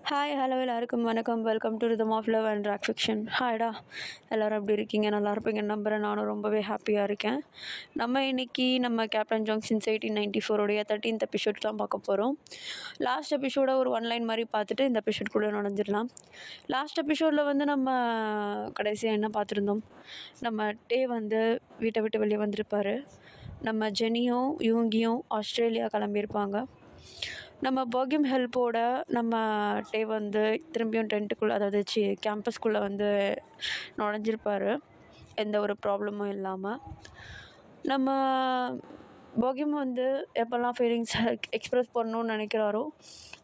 Hi hello எல்லாருக்கும் வணக்கம். Welcome to rhythm of love and rock fiction. ஹாய்டா, எல்லோரும் எப்படி இருக்கீங்க? நல்லா இருப்பீங்கன்னு நம்புகிறேன். நானும் ரொம்பவே ஹாப்பியாக இருக்கேன். நம்ம இன்றைக்கி நம்ம கேப்டன் ஜாங்ஷன்ஸ் 1894 13th எபிசோட் தான் பார்க்க போகிறோம். லாஸ்ட் எபிசோட ஒரு ஒன்லைன் மாதிரி பார்த்துட்டு இந்த எபிசோட்குள்ளே நுழைஞ்சிடலாம். லாஸ்ட் எபிசோடில் நம்ம கடைசியாக என்ன பார்த்துருந்தோம்? நம்ம டே வீட்டை விட்டு வெளியே வந்திருப்பார். நம்ம ஜெனியும் யூங்கியும் ஆஸ்திரேலியா கிளம்பியிருப்பாங்க. நம்ம போகியம் ஹெல்ப்போட நம்ம டே திரும்பியும் டென்ட்டுக்குள்ளே, அதாவது கேம்பஸ்குள்ளே நுழைஞ்சிருப்பார், எந்த ஒரு ப்ராப்ளமும் இல்லாமல். நம்ம போகியம் எப்போல்லாம் ஃபீலிங்ஸ் எக்ஸ்ப்ரெஸ் பண்ணணுன்னு நினைக்கிறாரோ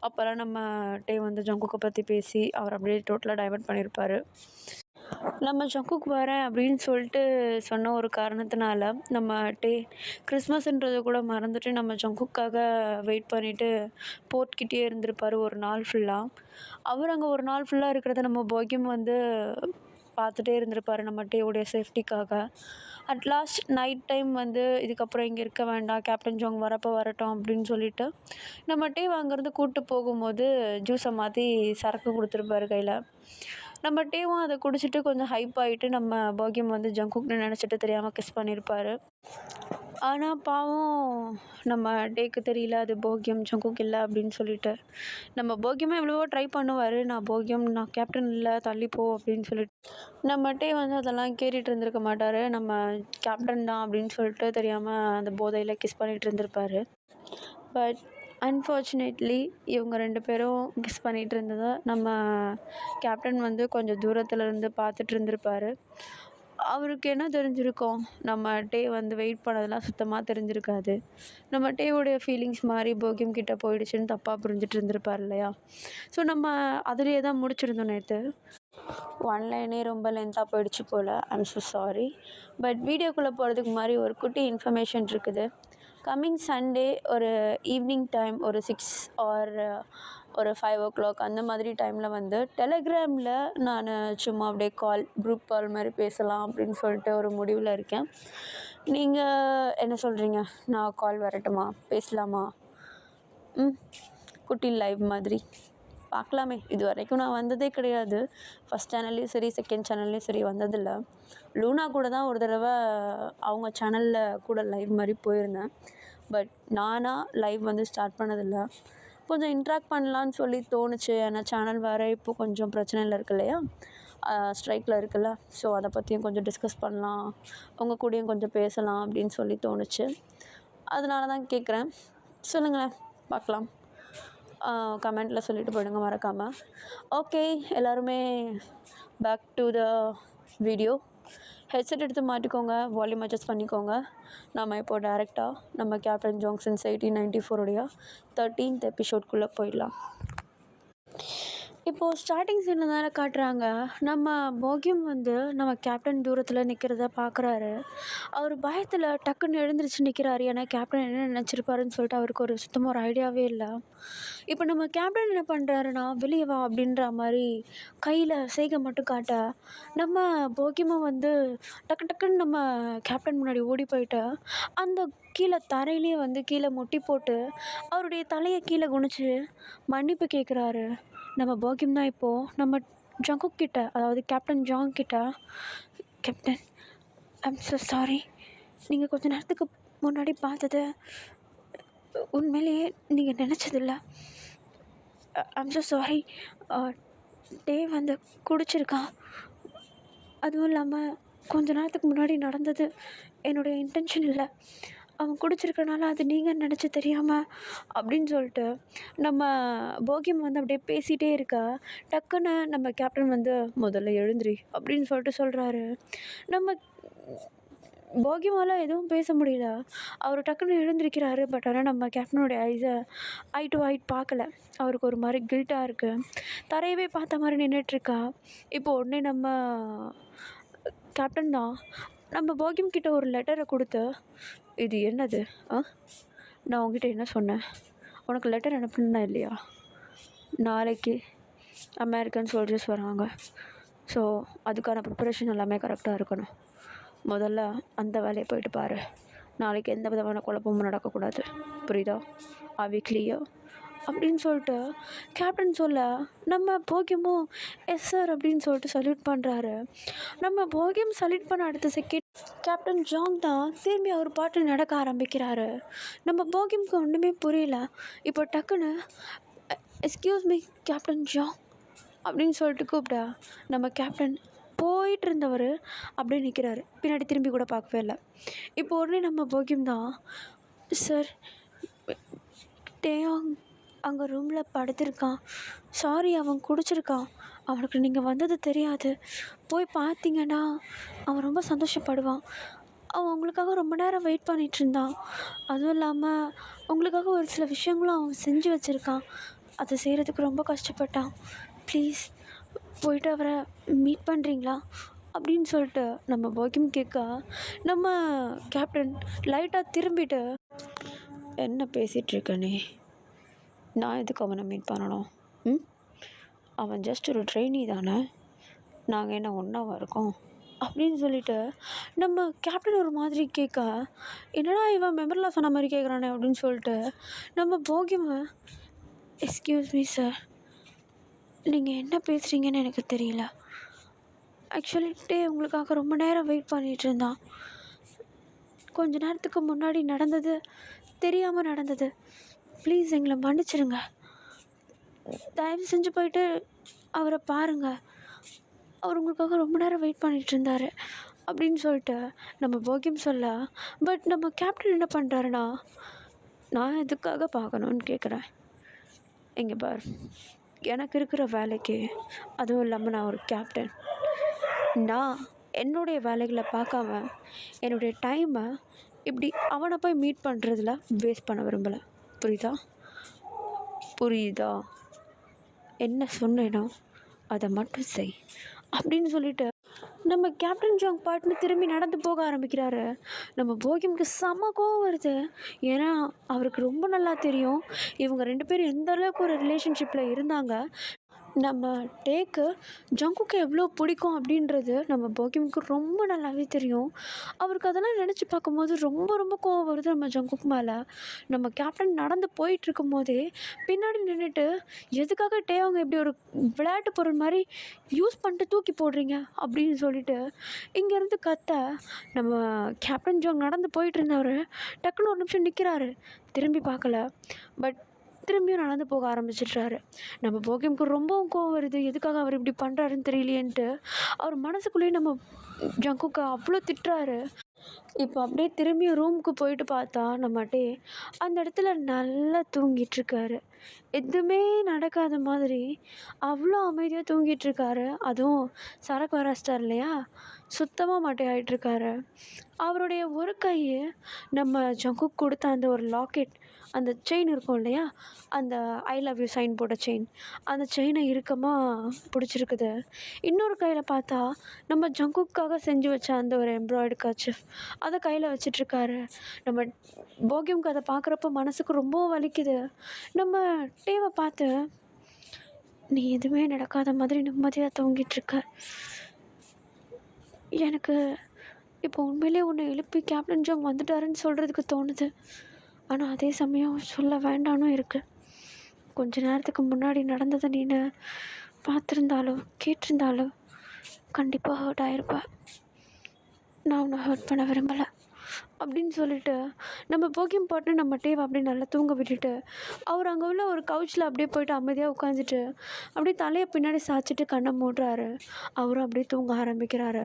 அப்போல்லாம் நம்ம டே ஜங்குக்கை பற்றி பேசி அவர் அப்படியே டோட்டலாக டைவர்ட் பண்ணியிருப்பார். நம்ம ஜங்குக் வரேன் அப்படின்னு சொல்லிட்டு சொன்ன ஒரு காரணத்தினால நம்ம கிறிஸ்மஸ்ன்றதை கூட மறந்துட்டு நம்ம ஜங்குக்காக வெயிட் பண்ணிவிட்டு போர்ட்கிட்டே இருந்திருப்பார் ஒரு நாள் ஃபுல்லாக. அவர் அங்கே ஒரு நாள் ஃபுல்லாக இருக்கிறத நம்ம போகியம் பார்த்துட்டே இருந்திருப்பார் நம்ம டேவுடைய சேஃப்டிக்காக. அட் லாஸ்ட் நைட் டைம் இதுக்கப்புறம் இங்கே இருக்க வேண்டாம், கேப்டன் ஜோங் வரப்போ வரட்டும் அப்படின்னு சொல்லிட்டு நம்ம டே அங்கேருந்து கூப்பிட்டு போகும்போது ஜூஸை மாற்றி சரக்கு கொடுத்துருப்பாரு கையில். நம்ம டேவும் அதை குடிச்சிட்டு கொஞ்சம் ஹைப் ஆகிட்டு நம்ம போகியம் ஜங்குக்னு நினச்சிட்டு தெரியாமல் கிஸ் பண்ணியிருப்பார். ஆனால் பாவம் நம்ம டேக்கு தெரியல அது போகியம் ஜங்குக் இல்லை அப்படின்னு சொல்லிட்டு. நம்ம போகியமாக எவ்வளவோ ட்ரை பண்ணுவார், நான் கேப்டன் இல்லை தள்ளிப்போ அப்படின்னு சொல்லிட்டு. நம்ம டே அதெல்லாம் கேட்டுட்டு இருந்திருக்க மாட்டார். நம்ம கேப்டன் தான் அப்படின்னு சொல்லிட்டு தெரியாமல் அந்த போதையில் கிஸ் பண்ணிகிட்டு இருந்திருப்பார். பட் அன்ஃபார்ச்சுனேட்லி இவங்க 2 பேரும் கிஸ் பண்ணிகிட்டு இருந்ததை நம்ம கேப்டன் கொஞ்சம் தூரத்தில் இருந்து பார்த்துட்டு இருந்திருப்பார். அவருக்கு என்ன தெரிஞ்சிருக்கோம்? நம்ம டே வெயிட் பண்ணதெல்லாம் சுத்தமாக தெரிஞ்சிருக்காது. நம்ம டேவுடைய ஃபீலிங்ஸ் மாதிரி போகியம் கிட்டே போயிடுச்சுன்னு தப்பாக புரிஞ்சிட்டு இருந்திருப்பார் இல்லையா? ஸோ நம்ம அதிலேயே தான் முடிச்சிருந்தோம் நேற்று. ஒன்லைனே ரொம்ப லென்த்தாக போயிடுச்சு போல். I'm so sorry. பட் வீடியோக்குள்ளே போகிறதுக்கு மாதிரி ஒரு குட்டி இன்ஃபர்மேஷன் இருக்குது. கம்மிங் சண்டே ஒரு ஈவினிங் டைம் ஒரு 6 ஆர் ஒரு 5 o'clock அந்த மாதிரி டைமில் டெலகிராமில் நான் சும்மா அப்படியே குரூப் கால் மாதிரி பேசலாம் அப்படின்னு சொல்லிட்டு ஒரு முடிவில் இருக்கேன். நீங்கள் என்ன சொல்கிறீங்க? நான் கால் வரட்டுமா? பேசலாமா? குட்டி லைவ் மாதிரி பார்க்கலாமே. இது வரைக்கும் நான் வந்ததே கிடையாது. ஃபஸ்ட் சேனல்லையும் சரி செகண்ட் சேனல்லையும் சரி வந்ததில்லை. லூனா கூட தான் ஒரு தடவை அவங்க சேனலில் கூட லைவ் மாதிரி போயிருந்தேன். பட் நானாக லைவ் ஸ்டார்ட் பண்ணதில்லை. கொஞ்சம் இன்ட்ராக்ட் பண்ணலான்னு சொல்லி தோணுச்சு. ஏன்னா சேனல் வேறு இப்போது கொஞ்சம் பிரச்சனையில் இருக்கு இல்லையா, ஸ்ட்ரைக்கில் இருக்குல்ல. ஸோ அதை பற்றியும் கொஞ்சம் டிஸ்கஸ் பண்ணலாம், உங்கள் கூடயும் கொஞ்சம் பேசலாம் அப்படின்னு சொல்லி தோணுச்சு. அதனால தான் கேட்குறேன். சொல்லுங்களேன், பார்க்கலாம். கமெண்ட்டில் சொல்லிட்டு போயிடுங்க மறக்காமல். ஓகே, எல்லாருமே back to the video. Headset எடுத்து மாட்டிக்கோங்க, வால்யூம் அட்ஜஸ்ட் பண்ணிக்கோங்க. நம்ம இப்போது டேரெக்டாக நம்ம கேப்டன் ஜாங்ஷன்ஸ் 1894 13th எபிசோட்குள்ளே போயிடலாம். இப்போது ஸ்டார்டிங் சீனில் தானே காட்டுறாங்க. நம்ம போகியம் நம்ம கேப்டன் தூரத்தில் நிற்கிறத பார்க்குறாரு. அவர் பயத்தில் டக்குன்னு எழுந்திரிச்சு நிற்கிறாரு. ஏன்னா கேப்டன் என்ன நினச்சிருப்பாருன்னு சொல்லிட்டு அவருக்கு ஒரு சுத்தமாக ஒரு ஐடியாவே இல்லை. இப்போ நம்ம கேப்டன் என்ன பண்ணுறாருன்னா, வெளியே வா அப்படின்ற மாதிரி கையில் செய்கை மட்டும் காட்ட, நம்ம போகியமும் டக்கு டக்குன்னு நம்ம கேப்டன் முன்னாடி ஓடி போயிட்டு அந்த கீழே தரையிலேயே கீழே முட்டி போட்டு அவருடைய தலையை கீழே குனிச்சு மன்னிப்பு கேட்குறாரு. நம்ம போகியம் தான் இப்போது நம்ம ஜங்குக் கிட்ட, அதாவது கேப்டன் ஜாங் கிட்ட, கேப்டன் ஐம் ஸோ சாரி, நீங்கள் கொஞ்ச நேரத்துக்கு முன்னாடி பார்த்தது உண்மையிலேயே நீங்கள் நினச்சதில்ல. I'm so sorry. டே குடிச்சிருக்கான். அதுவும் இல்லாமல் கொஞ்ச நேரத்துக்கு முன்னாடி நடந்தது என்னுடைய இன்டென்ஷன் இல்லை. அவன் குடிச்சிருக்கனால அது நீங்கள் நினச்சி தெரியாமல் அப்படின்னு சொல்லிட்டு நம்ம போகியம் அப்படியே பேசிகிட்டே இருக்கா. டக்குன்னு நம்ம கேப்டன் முதல்ல எழுந்திரி அப்படின்னு சொல்லிட்டு சொல்கிறாரு. நம்ம போகியமால் எதுவும் பேச முடியல. அவர் டக்குன்னு எழுந்திருக்கிறாரு. பட் ஆனால் நம்ம கேப்டனுடைய ஐ டு ஐட் பார்க்கல. அவருக்கு ஒரு மாதிரி கில்ட்டாக இருக்குது. தரையவே பார்த்த மாதிரி நின்றுட்டுருக்கா. இப்போ உடனே நம்ம கேப்டன் தான் நம்ம போகியம் கிட்ட ஒரு லெட்டரை கொடுத்து, இது என்னது? நான் உங்ககிட்ட என்ன சொன்னேன்? உனக்கு லெட்டர் அனுப்புனா இல்லையா? நாளைக்கு அமெரிக்கன் சோல்ஜர்ஸ் வராங்க. ஸோ அதுக்கான ப்ரிப்பரேஷன் எல்லாமே கரெக்டாக இருக்கணும். முதல்ல அந்த வேலையை போயிட்டு பாரு. நாளைக்கு எந்த விதமான குழப்பமும் நடக்கக்கூடாது. புரியுதா? Are we clear? அப்படின்னு சொல்லிட்டு கேப்டன் சொல்ல நம்ம போகியமும் எஸ் சார் அப்படின்னு சொல்லிட்டு சல்யூட் பண்ணுறாரு. நம்ம போகியம் சல்யூட் பண்ண அடுத்த செகண்ட் கேப்டன் ஜாங் தான் திரும்பி அவர் பாட்டு நடக்க ஆரம்பிக்கிறாரு. நம்ம போகியமுக்கு ஒன்றுமே புரியல. இப்போ டக்குன்னு எஸ்கியூஸ் மீ கேப்டன் ஜாங் அப்படின்னு சொல்லிட்டு கூப்பிட நம்ம கேப்டன் போயிட்டு இருந்தவர் அப்படியே நிற்கிறாரு. பின்னாடி திரும்பி கூட பார்க்கவே இல்லை. இப்போ உடனே நம்ம போகியம் தான் சார் டேயாங் அங்கே ரூமில் படுத்திருக்கான், சாரி அவன் குடிச்சிருக்கான், அவனுக்கு நீங்கள் வந்தது தெரியாது, போய் பார்த்தீங்கன்னா அவன் ரொம்ப சந்தோஷப்படுவான், அவன் உங்களுக்காக ரொம்ப நேரம் வெயிட் பண்ணிகிட்டு இருந்தான், அதுவும் இல்லாமல் உங்களுக்காக ஒரு சில விஷயங்களும் அவன் செஞ்சு வச்சுருக்கான், அதை செய்கிறதுக்கு ரொம்ப கஷ்டப்பட்டான், ப்ளீஸ் போயிட்டு அவரை மீட் பண்ணுறீங்களா அப்படின்னு சொல்லிட்டு நம்ம போகியம் கேட்க நம்ம கேப்டன் லைட்டாக திரும்பிட்டு என்ன பேசிகிட்ருக்க நீ, நான் எதுக்கு அவனை மீட் பண்ணணும், அவன் ஜஸ்ட் ஒரு ட்ரெயினி தானே, நாங்கள் என்ன ஒன்றாவா இருக்கோம் அப்படின்னு சொல்லிட்டு நம்ம கேப்டன் ஒரு மாதிரி கேட்க என்னடா இவன் மெமரிலாம் சொன்ன மாதிரி கேட்குறானே அப்படின்னு சொல்லிட்டு நம்ம போகியம் எக்ஸ்கியூஸ் மீ சார், நீங்கள் என்ன பேசுகிறீங்கன்னு எனக்கு தெரியல, ஆக்சுவலி உங்களுக்காக ரொம்ப நேரம் வெயிட் பண்ணிகிட்டு இருந்தான், கொஞ்ச நேரத்துக்கு முன்னாடி நடந்தது தெரியாமல் நடந்தது, ப்ளீஸ் எங்களை மன்னிச்சிடுங்க, தயவு செஞ்சு போயிட்டு அவரை பாருங்கள், அவர் உங்களுக்காக ரொம்ப நேரம் வெயிட் பண்ணிகிட்டு இருந்தார் அப்படின்னு சொல்லிட்டு நம்ம போகியம் சொல்ல, பட் நம்ம கேப்டன் என்ன பண்ணுறாருன்னா நான் எதுக்காக பார்க்கணுன்னு கேட்குறேன், இங்கே பார் எனக்கு இருக்கிற வேலைக்கு, அதுவும் இல்லாமல் நான் ஒரு கேப்டன், நான் என்னுடைய வேலைகளை பார்க்காம என்னுடைய டைமை இப்படி அவனை போய் மீட் பண்ணுறதுல வேஸ்ட் பண்ண விரும்பலை, புரியுதா, என்ன சொன்னேனோ அதை மட்டும் செய் அப்படின்னு சொல்லிட்டு நம்ம கேப்டன் ஜாங் பாட்டுன்னு திரும்பி நடந்து போக ஆரம்பிக்கிறாரு. நம்ம போகியமுக்கு செம கோவம் வருது. ஏன்னா அவருக்கு ரொம்ப நல்லா தெரியும் இவங்க 2 பேரும் எந்த அளவுக்கு ஒரு ரிலேஷன்ஷிப்பில் இருந்தாங்க, நம்ம டேக்கு ஜங்குக்கு எவ்வளோ பிடிக்கும் அப்படின்றது நம்ம போகியமுக்கு ரொம்ப நல்லாவே தெரியும். அவருக்கு அதெல்லாம் நினச்சி பார்க்கும்போது ரொம்ப ரொம்ப கோவம் வருது நம்ம ஜங்குக்கு மேலே. நம்ம கேப்டன் நடந்து போயிட்டுருக்கும் போதே பின்னாடி நின்றுட்டு எதுக்காக அவங்க இப்படி ஒரு விளையாட்டு பொருள் மாதிரி யூஸ் பண்ணிட்டு தூக்கி போடுறீங்க அப்படின்னு சொல்லிட்டு இங்கேருந்து கத்த நம்ம கேப்டன் ஜாங் நடந்து போயிட்டு இருந்தவர் டக்குன்னு ஒரு நிமிஷம் நிற்கிறாரு, திரும்பி பார்க்கல, பட் திரும்பியும் நடந்து போக ஆரம்பிச்சிடுறாரு. நம்ம போகியமுக்கு ரொம்பவும் கோவம் வருது, எதுக்காக அவர் இப்படி பண்ணுறாருன்னு தெரியலையேன்ட்டு அவர் மனசுக்குள்ளேயே நம்ம ஜங்குக்கு அவ்வளோ திட்டுறாரு. இப்போ அப்படியே திரும்பியும் ரூமுக்கு போயிட்டு பார்த்தா நம்ம அந்த இடத்துல நல்லா தூங்கிட்டுருக்காரு, எதுவுமே நடக்காத மாதிரி அவ்வளோ அமைதியாக தூங்கிட்டுருக்காரு. அதுவும் சரக்கு வராஸ்டார் இல்லையா, சுத்தமாக மட்டையாயிட்டுருக்காரு. அவருடைய ஒரு கை நம்ம ஜங்குக்கு கொடுத்த அந்த ஒரு லாக்கெட், அந்த செயின் இருக்கும் இல்லையா, அந்த ஐ லவ் யூ சைன் போட்ட செயின், அந்த செயினை இறுக்கமாக பிடிச்சிருக்குது. இன்னொரு கையில் பார்த்தா நம்ம ஜங்குக்காக செஞ்சு வச்ச அந்த ஒரு எம்ப்ராய்டு கர்ச்சீஃப் அதை கையில் வச்சிட்ருக்காரு. நம்ம போகியமுக்கு அதை பார்க்குறப்ப மனசுக்கு ரொம்ப வலிக்குது. நம்ம டேவை பார்த்து நீ எதுவுமே நடக்காத மாதிரி நிம்மதியாக தூங்கிட்டுருக்க, எனக்கு இப்போ உண்மையிலே உன்னை எழுப்பி கேப்டன் ஜாங் வந்துட்டாருன்னு சொல்கிறதுக்கு தோணுது, ஆனால் அதே சமயம் சொல்ல வேண்டானும் இருக்குது. கொஞ்ச நேரத்துக்கு முன்னாடி நடந்ததை நீ பார்த்துருந்தாலோ கேட்டிருந்தாலோ கண்டிப்பாக ஹர்ட் ஆகிருப்பேன், நான் உன்னை ஹர்ட் பண்ண விரும்பலை அப்படின்னு சொல்லிட்டு நம்ம போகியம் பாட்டு நம்ம டேவை அப்படியே நல்லா தூங்க விட்டுட்டு அவர் அங்கே உள்ள ஒரு கவுச்சில் அப்படியே போயிட்டு அமைதியாக உட்காந்துட்டு அப்படியே தலையை பின்னாடி சாய்ச்சிட்டு கண்ணை மூடுறாரு. அவரும் அப்படியே தூங்க ஆரம்பிக்கிறாரு.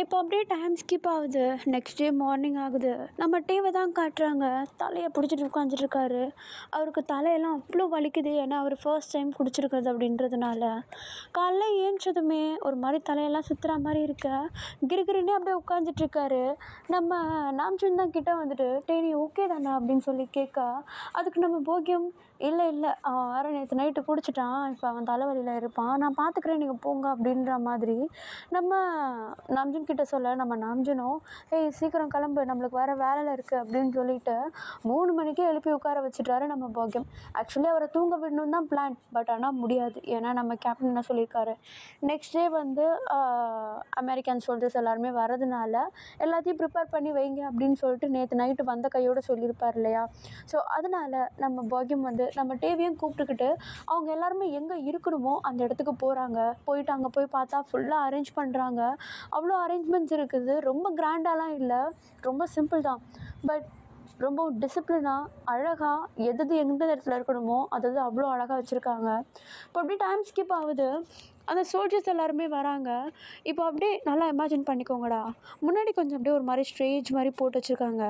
இப்போ அப்படியே டைம் ஸ்கிப் ஆகுது, நெக்ஸ்ட் டே மார்னிங் ஆகுது. நம்ம டேவை தான் காட்டுறாங்க, தலையை பிடிச்சிட்டு உட்காந்துட்ருக்காரு. அவருக்கு தலையெல்லாம் அவ்வளோ வலிக்குது, ஏன்னா அவர் ஃபர்ஸ்ட் டைம் குடிச்சிருக்கிறது அப்படின்றதுனால. காலைல ஏஞ்சதுமே ஒரு மாதிரி தலையெல்லாம் சுற்றுற மாதிரி இருக்க கிரிகிரின்னே அப்படியே உட்காந்துட்ருக்காரு. நம்ம நாம்ஜுன் தான் கிட்டே வந்துட்டு நீ ஓகே தானே அப்படின்னு சொல்லி கேட்க, அதுக்கு நம்ம போகியம் இல்லை அவன் வேறு நேற்று நைட்டு குடிச்சிட்டான், இப்போ அவன் தலைவலியில் இருப்பான், நான் பார்த்துக்கிறேன் நீங்கள் போங்க அப்படின்ற மாதிரி நம்ம நாம்ஜுன் கிட்ட சொல்ல, நம்ம நாம்ஜுனும் சீக்கிரம் கிளம்பு நம்மளுக்கு வேறு வேலையில் இருக்குது அப்படின்னு சொல்லிட்டு 3 மணிக்கே எழுப்பி உட்கார வச்சுட்டாரு நம்ம போகியம். ஆக்சுவலி அவரை தூங்க விடணும் தான் பிளான், பட் ஆனால் முடியாது, ஏன்னா நம்ம கேப்டன் என்ன சொல்லியிருக்காரு, நெக்ஸ்ட் டே வந்து அமெரிக்கன் சோல்ஜர்ஸ் எல்லாருமே வரதுனால எல்லாத்தையும் ப்ரிப்பேர் பண்ணி வைங்க அப்படின்னு சொல்லிட்டு நேற்று நைட்டு வந்த கையோடு சொல்லியிருப்பார் இல்லையா. ஸோ அதனால் நம்ம போகியம் வந்து நம்ம டேவையும் கூப்பிட்டுக்கிட்டு அவங்க எல்லாருமே எங்கே இருக்கணுமோ அந்த இடத்துக்கு போகிறாங்க. போயிட்டு அங்கே போய் பார்த்தா ஃபுல்லாக அரேஞ்ச் பண்ணுறாங்க. அவ்வளோ அரேஞ்ச்மெண்ட்ஸ் இருக்குது. ரொம்ப கிராண்டாலாம் இல்லை, ரொம்ப சிம்பிள் தான். பட் ரொம்ப டிசிப்ளினாக அழகாக எது எந்த இடத்துல இருக்கணுமோ அது அவ்வளோ அழகாக வச்சுருக்காங்க. இப்போ அப்படியே டைம் ஸ்கிப் ஆகுது. அந்த சோல்ஜர்ஸ் எல்லாருமே வராங்க. இப்போ அப்படியே நல்லா இமேஜின் பண்ணிக்கோங்கடா. முன்னாடி கொஞ்சம் அப்படியே ஒரு மாதிரி ஸ்டேஜ் மாதிரி போட்டு வச்சுருக்காங்க.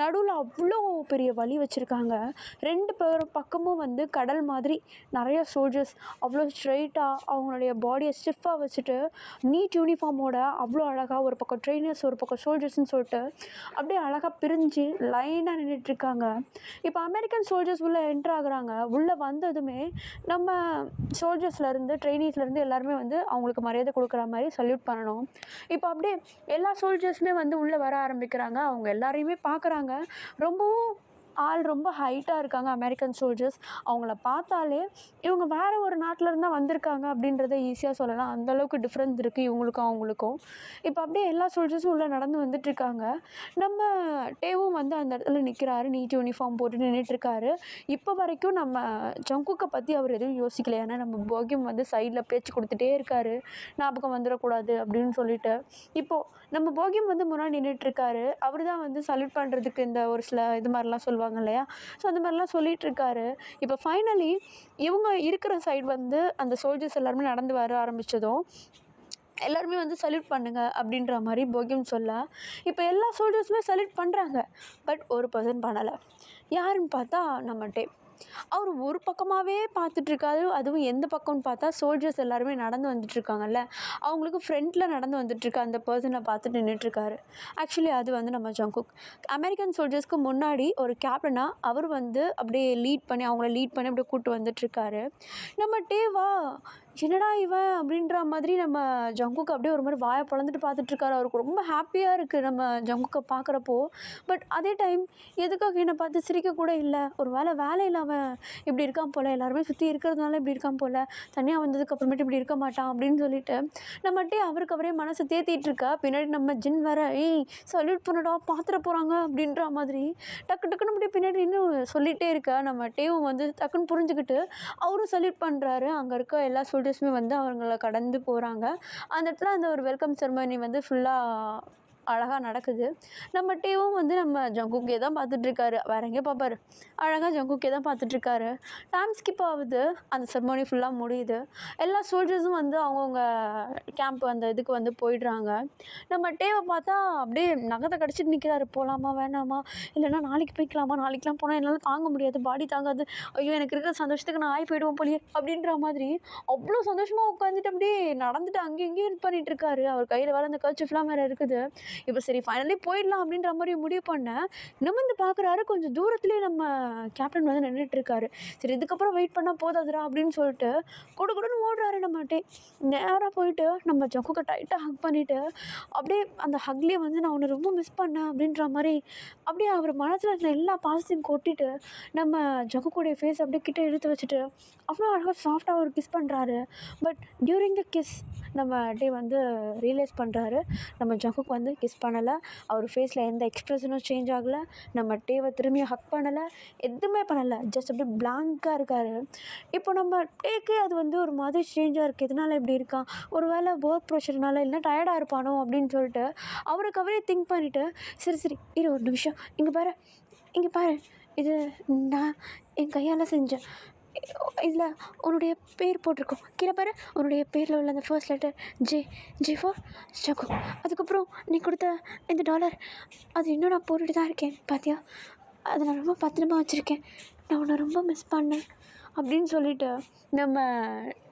நடுவில் அவ்வளோ பெரிய வழி வச்சுருக்காங்க. 2 பேர் பக்கமும் வந்து கடல் மாதிரி நிறைய சோல்ஜர்ஸ் அவ்வளோ ஸ்ட்ரெயிட்டாக அவங்களுடைய பாடியை ஸ்டிஃபாக வச்சுட்டு நீட் யூனிஃபார்மோட அவ்வளோ அழகாக ஒரு பக்கம் ட்ரெயினர்ஸ் ஒரு பக்கம் சோல்ஜர்ஸ்ன்னு சொல்லிட்டு அப்படியே அழகாக பிரிஞ்சு லைனாக நின்றுட்டுருக்காங்க. இப்போ அமெரிக்கன் சோல்ஜர்ஸ் உள்ளே என்ட்ரு ஆகுறாங்க. உள்ளே வந்ததுமே நம்ம சோல்ஜர்ஸ்லேருந்து ட்ரெயினீஸ்லேருந்து எல்லாருமே வந்து அவங்களுக்கு மரியாதை கொடுக்குற மாதிரி சல்யூட் பண்ணணும். இப்போ அப்படியே எல்லா சோல்ஜர்ஸுமே வந்து உள்ளே வர ஆரம்பிக்கிறாங்க. அவங்க எல்லாரையுமே பார்க்குறாங்க. ரொம்பவும் ரொம்ப ஹைட்டாக இருக்காங்க அமெரிக்கன் சோல்ஜர்ஸ். அவங்கள பார்த்தாலே இவங்க வேறு ஒரு நாட்டிலேருந்து தான் வந்திருக்காங்க அப்படின்றத ஈஸியாக சொல்லலாம். அந்தளவுக்கு டிஃப்ரென்ஸ் இருக்குது இவங்களுக்கும் அவங்களுக்கும். இப்போ அப்படியே எல்லா சோல்ஜர்ஸும் உள்ளே நடந்து வந்துட்டுருக்காங்க. நம்ம டேவும் வந்து அந்த இடத்துல நிற்கிறாரு. நீட் யூனிஃபார்ம் போட்டு நின்றுட்டுருக்காரு. இப்போ வரைக்கும் நம்ம ஜங்குக்கை பற்றி அவர் எதுவும் யோசிக்கல. ஏன்னா நம்ம போகியம் வந்து சைடில் பேச்சு கொடுத்துட்டே இருக்காரு, ஞாபகம் வந்துடக்கூடாது அப்படின்னு சொல்லிட்டு. இப்போது நம்ம போகியம் வந்து முன்னாடி நின்றுட்டுருக்காரு. அவர் தான் வந்து சல்யூட் பண்ணுறதுக்கு இந்த ஒரு சில இது மாதிரிலாம் சொல்லுவாங்க இல்லையா, ஸோ அந்த மாதிரிலாம் சொல்லிகிட்ருக்காரு. இப்போ ஃபைனலி இவங்க இருக்கிற சைடு வந்து அந்த சோல்ஜர்ஸ் எல்லாருமே நடந்து வர ஆரம்பித்ததும் எல்லாருமே வந்து சல்யூட் பண்ணுங்க அப்படின்ற மாதிரி போகியம் சொல்ல, இப்போ எல்லா சோல்ஜர்ஸுமே சல்யூட் பண்ணுறாங்க. பட் ஒரு பர்சன் பண்ணலை. யாருன்னு பார்த்தா நம்ம டே. அவர் ஒரு பக்கமாகவே பார்த்துட்ருக்காரு. அதுவும் எந்த பக்கம்னு பார்த்தா சோல்ஜர்ஸ் எல்லாருமே நடந்து வந்துட்டுருக்காங்கல்ல, அவங்களுக்கு ஃப்ரண்ட்டில் நடந்து வந்துட்டுருக்க அந்த பர்சனை பார்த்துட்டு நின்றுட்டுருக்காரு. ஆக்சுவலி அது வந்து நம்ம ஜங்குக். அமெரிக்கன் சோல்ஜர்ஸ்க்கு முன்னாடி ஒரு கேப்டனாக அவர் வந்து அப்படியே அவங்கள லீட் பண்ணி அப்படியே கூப்பிட்டு வந்துட்டுருக்காரு. நம்ம டேவா என்னடா இவன் அப்படின்ற மாதிரி நம்ம ஜங்குக்கு அப்படியே ஒரு மாதிரி வாயை பொளந்துட்டு பார்த்துட்ருக்காரு. அவருக்கு ரொம்ப ஹாப்பியாக இருக்குது நம்ம ஜங்குக்கை பார்க்குறப்போ. பட் அதே டைம் எதுக்காக என்னை பார்த்து சிரிக்கக்கூட இல்லை. ஒரு வேலையில் அவன் இப்படி இருக்கான் போல், எல்லாருமே சுற்றி இருக்கிறதுனால இப்படி இருக்கான் போல், தனியாக வந்ததுக்கப்புறமேட்டு இப்படி இருக்க மாட்டான் அப்படின்னு சொல்லிட்டு நம்மகிட்டே அவருக்கு அவரே மனசை தேத்திட்டுருக்கா. பின்னாடி நம்ம ஜின் வேற சல்யூட் பண்ணடா பார்த்துட போகிறாங்க அப்படின்ற மாதிரி டக்குன்னு அப்படியே பின்னாடி இன்னும் சொல்லிகிட்டே இருக்கா. நம்ம டேவும் வந்து டக்குன்னு புரிஞ்சுக்கிட்டு அவரும் சல்யூட் பண்ணுறாரு. அங்கே இருக்க எல்லா சோல்ஜர்ஸுமே வந்து அவங்கள கடந்து போகிறாங்க. அந்த இடத்துல அந்த ஒரு வெல்கம் செரமனி வந்து ஃபுல்லாக அழகாக நடக்குது. நம்ம டேவும் வந்து நம்ம ஜங்குக்கே தான் பார்த்துட்ருக்காரு. வேற எங்கேயும் பார்ப்பாரு, அழகாக ஜங்குக்கே தான் பார்த்துட்ருக்காரு. டைம் ஸ்கிப் ஆகுது. அந்த செரமனி ஃபுல்லாக முடியுது. எல்லா சோல்ஜர்ஸும் வந்து அவங்கவுங்க கேம்ப் அந்த இதுக்கு வந்து போயிடுறாங்க. நம்ம டேவை பார்த்தா அப்படியே நகத்தை கடிச்சிட்டு நிற்கிறாரு. போகலாமா வேணாமா, இல்லைன்னா நாளைக்கு போய்க்கலாமா, நாளைக்கெலாம் போனால் என்னால் தாங்க முடியாது, பாடி தாங்காது, ஐயோ எனக்கு இருக்கிற சந்தோஷத்துக்கு நான் போயிடுவோம் போலியே அப்படின்ற மாதிரி அவ்வளோ சந்தோஷமாக உட்காந்துட்டு அப்படியே நடந்துட்டு அங்கேயும் இங்கேயும் இது பண்ணிகிட்ருக்காரு. அவர் கையில் வேறு அந்த கர்ச்சீஃப்லாம் வேறு இருக்குது. இப்போ சரி ஃபைனலி போயிடலாம் அப்படின்ற மாதிரி முடிவு பண்ணேன். நிமிர்ந்து பார்க்குறாரு. கொஞ்சம் தூரத்துலேயே நம்ம கேப்டன் வந்து நின்றுட்டுருக்காரு. சரி இதுக்கப்புறம் வெயிட் பண்ணால் போதாதுரா அப்படின்னு சொல்லிட்டு கொடுன்னு ஓடுறாரு. நம்மகிட்டே நேராக போயிட்டு நம்ம ஜங்குக்கை டைட்டாக ஹக் பண்ணிவிட்டு அப்படியே அந்த ஹக்லேயே வந்து நான் உன்னை ரொம்ப மிஸ் பண்ணேன் அப்படின்ற மாதிரி அப்படியே அவர் மனசில் இருந்த எல்லா பாசத்தையும் கொட்டிட்டு நம்ம ஜங்குக்குடைய ஃபேஸ் அப்படியே கிட்டே இழுத்து வச்சுட்டு அவ்வளோ அழகாக சாஃப்டாக ஒரு கிஸ் பண்ணுறாரு. பட் டியூரிங் த கிஸ் நம்ம டே வந்து ரியலைஸ் பண்ணுறாரு, நம்ம ஜங்குக் வந்து கிஸ் பண்ணலை. அவர் ஃபேஸில் எந்த எக்ஸ்ப்ரெஷனும் சேஞ்ச் ஆகலை. நம்ம டேவை திரும்பியும் ஹக் பண்ணலை, எதுவுமே பண்ணலை. ஜஸ்ட் அப்படியே பிளாங்காக இருக்கார். இப்போ நம்ம டேக்கே அது வந்து ஒரு மாதிரி சேஞ்சாக இருக்குது. எதனால் இப்படி இருக்கான், ஒரு வேளை ஒர்க் ப்ரெஷர்னால இல்லைனா டயர்டாக இருப்பானோ அப்படின்னு சொல்லிட்டு அவருக்கு அவரே திங்க் பண்ணிவிட்டு சரி இரு ஒரு நிமிஷம், இங்கே பாரு இது நான் என் கையால் செஞ்சேன், இதில் உன்னுடைய பேர் போட்டிருக்கோம், கீழே பாரு உன்னுடைய பேரில் உள்ள அந்த first letter J for Jungkook. அதுக்கப்புறம் நீ கொடுத்த இந்த $, அது இன்னும் நான் போட்டுட்டு தான் இருக்கேன் பார்த்தியா, அதை நான் ரொம்ப பத்திரமா வச்சுருக்கேன், நான் உன்னை ரொம்ப மிஸ் பண்ணேன் அப்படின்னு சொல்லிட்டு நம்ம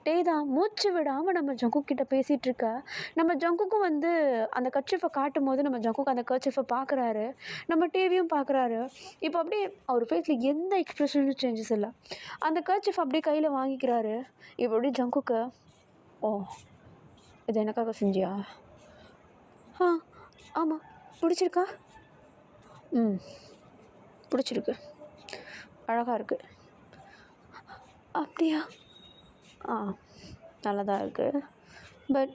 டே தான் மூச்சு விடாமல் நம்ம ஜங்குக் கிட்ட பேசிகிட்ருக்க. நம்ம ஜங்குக்கும் வந்து அந்த கர்ச்சீஃபை காட்டும் போது நம்ம ஜங்குக் அந்த கர்ச்சீஃபை பார்க்குறாரு. நம்ம டேவையும் பார்க்குறாரு. இப்போ அப்படியே அவர் ஃபேஸில் எந்த எக்ஸ்ப்ரெஷனும் சேஞ்சஸ் இல்லை. அந்த கர்ச்சீஃப் அப்படியே கையில் வாங்கிக்கிறாரு. இப்போ அப்படியே ஜங்குக்கு ஓ இது எனக்காக செஞ்சியா, ஆமாம் பிடிச்சிருக்கா, பிடிச்சிருக்கு, அழகாக இருக்குது, அப்படியா, நல்லா தான் இருக்குது. பட்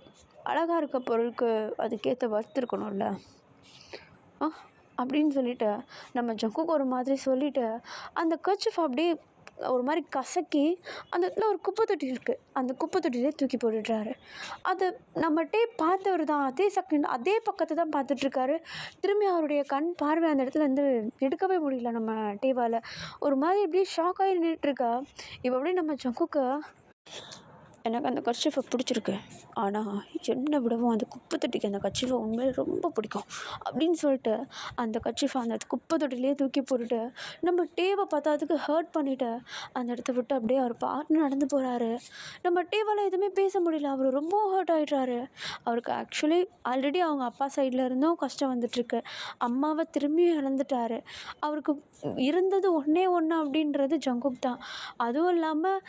அழகாக இருக்க பொருளுக்கு அதுக்கேற்ற ஒர்த் இருக்கணும்ல அப்படின்னு சொல்லிவிட்டு நம்ம ஜங்குக்கு ஒரு மாதிரி சொல்லிவிட்டு அந்த கர்ச்சீஃப் அப்படியே ஒரு மாதிரி கசக்கி அந்த இடத்துல ஒரு குப்பை தொட்டி இருக்குது, அந்த குப்பை தொட்டிலே தூக்கி போட்டுடுறாரு. அதை நம்ம டே பார்த்தவர் தான் அதே செகண்ட் அதே பக்கத்தை தான் பார்த்துட்ருக்காரு. திரும்பி அவருடைய கண் பார்வை அந்த இடத்துல வந்து எடுக்கவே முடியல நம்ம டேவால். ஒரு மாதிரி இப்படியே ஷாக் ஆகி நின்றுட்டுருக்கா. இப்போ அப்படியே நம்ம ஜங்குக்கு, எனக்கு அந்த கர்ச்சீஃபை பிடிச்சிருக்கு, ஆனால் என்னை விடவும் அந்த குப்பை தொட்டிக்கு அந்த கர்ச்சீஃபை உண்மையிலே ரொம்ப பிடிக்கும் அப்படின்னு சொல்லிட்டு அந்த கர்ச்சீஃபை அந்த குப்பை தொட்டிலே தூக்கி போட்டுட்டு நம்ம டேவை பார்த்தா அதுக்கு ஹர்ட் பண்ணிவிட்டு அந்த இடத்த விட்டு அப்படியே அவர் பாட்டு நடந்து போகிறாரு. நம்ம டேவால் எதுவுமே பேச முடியல, அவர் ரொம்ப ஹர்ட் ஆகிடுறாரு. அவருக்கு ஆக்சுவலி ஆல்ரெடி அவங்க அப்பா சைடில் இருந்தும் கஷ்டம் வந்துட்டுருக்கு, அம்மாவை திரும்பியும் இழந்துட்டார். அவருக்கு இருந்தது ஒன்றே ஒன்று அப்படின்றது ஜங்குக் தான். அதுவும் இல்லாமல்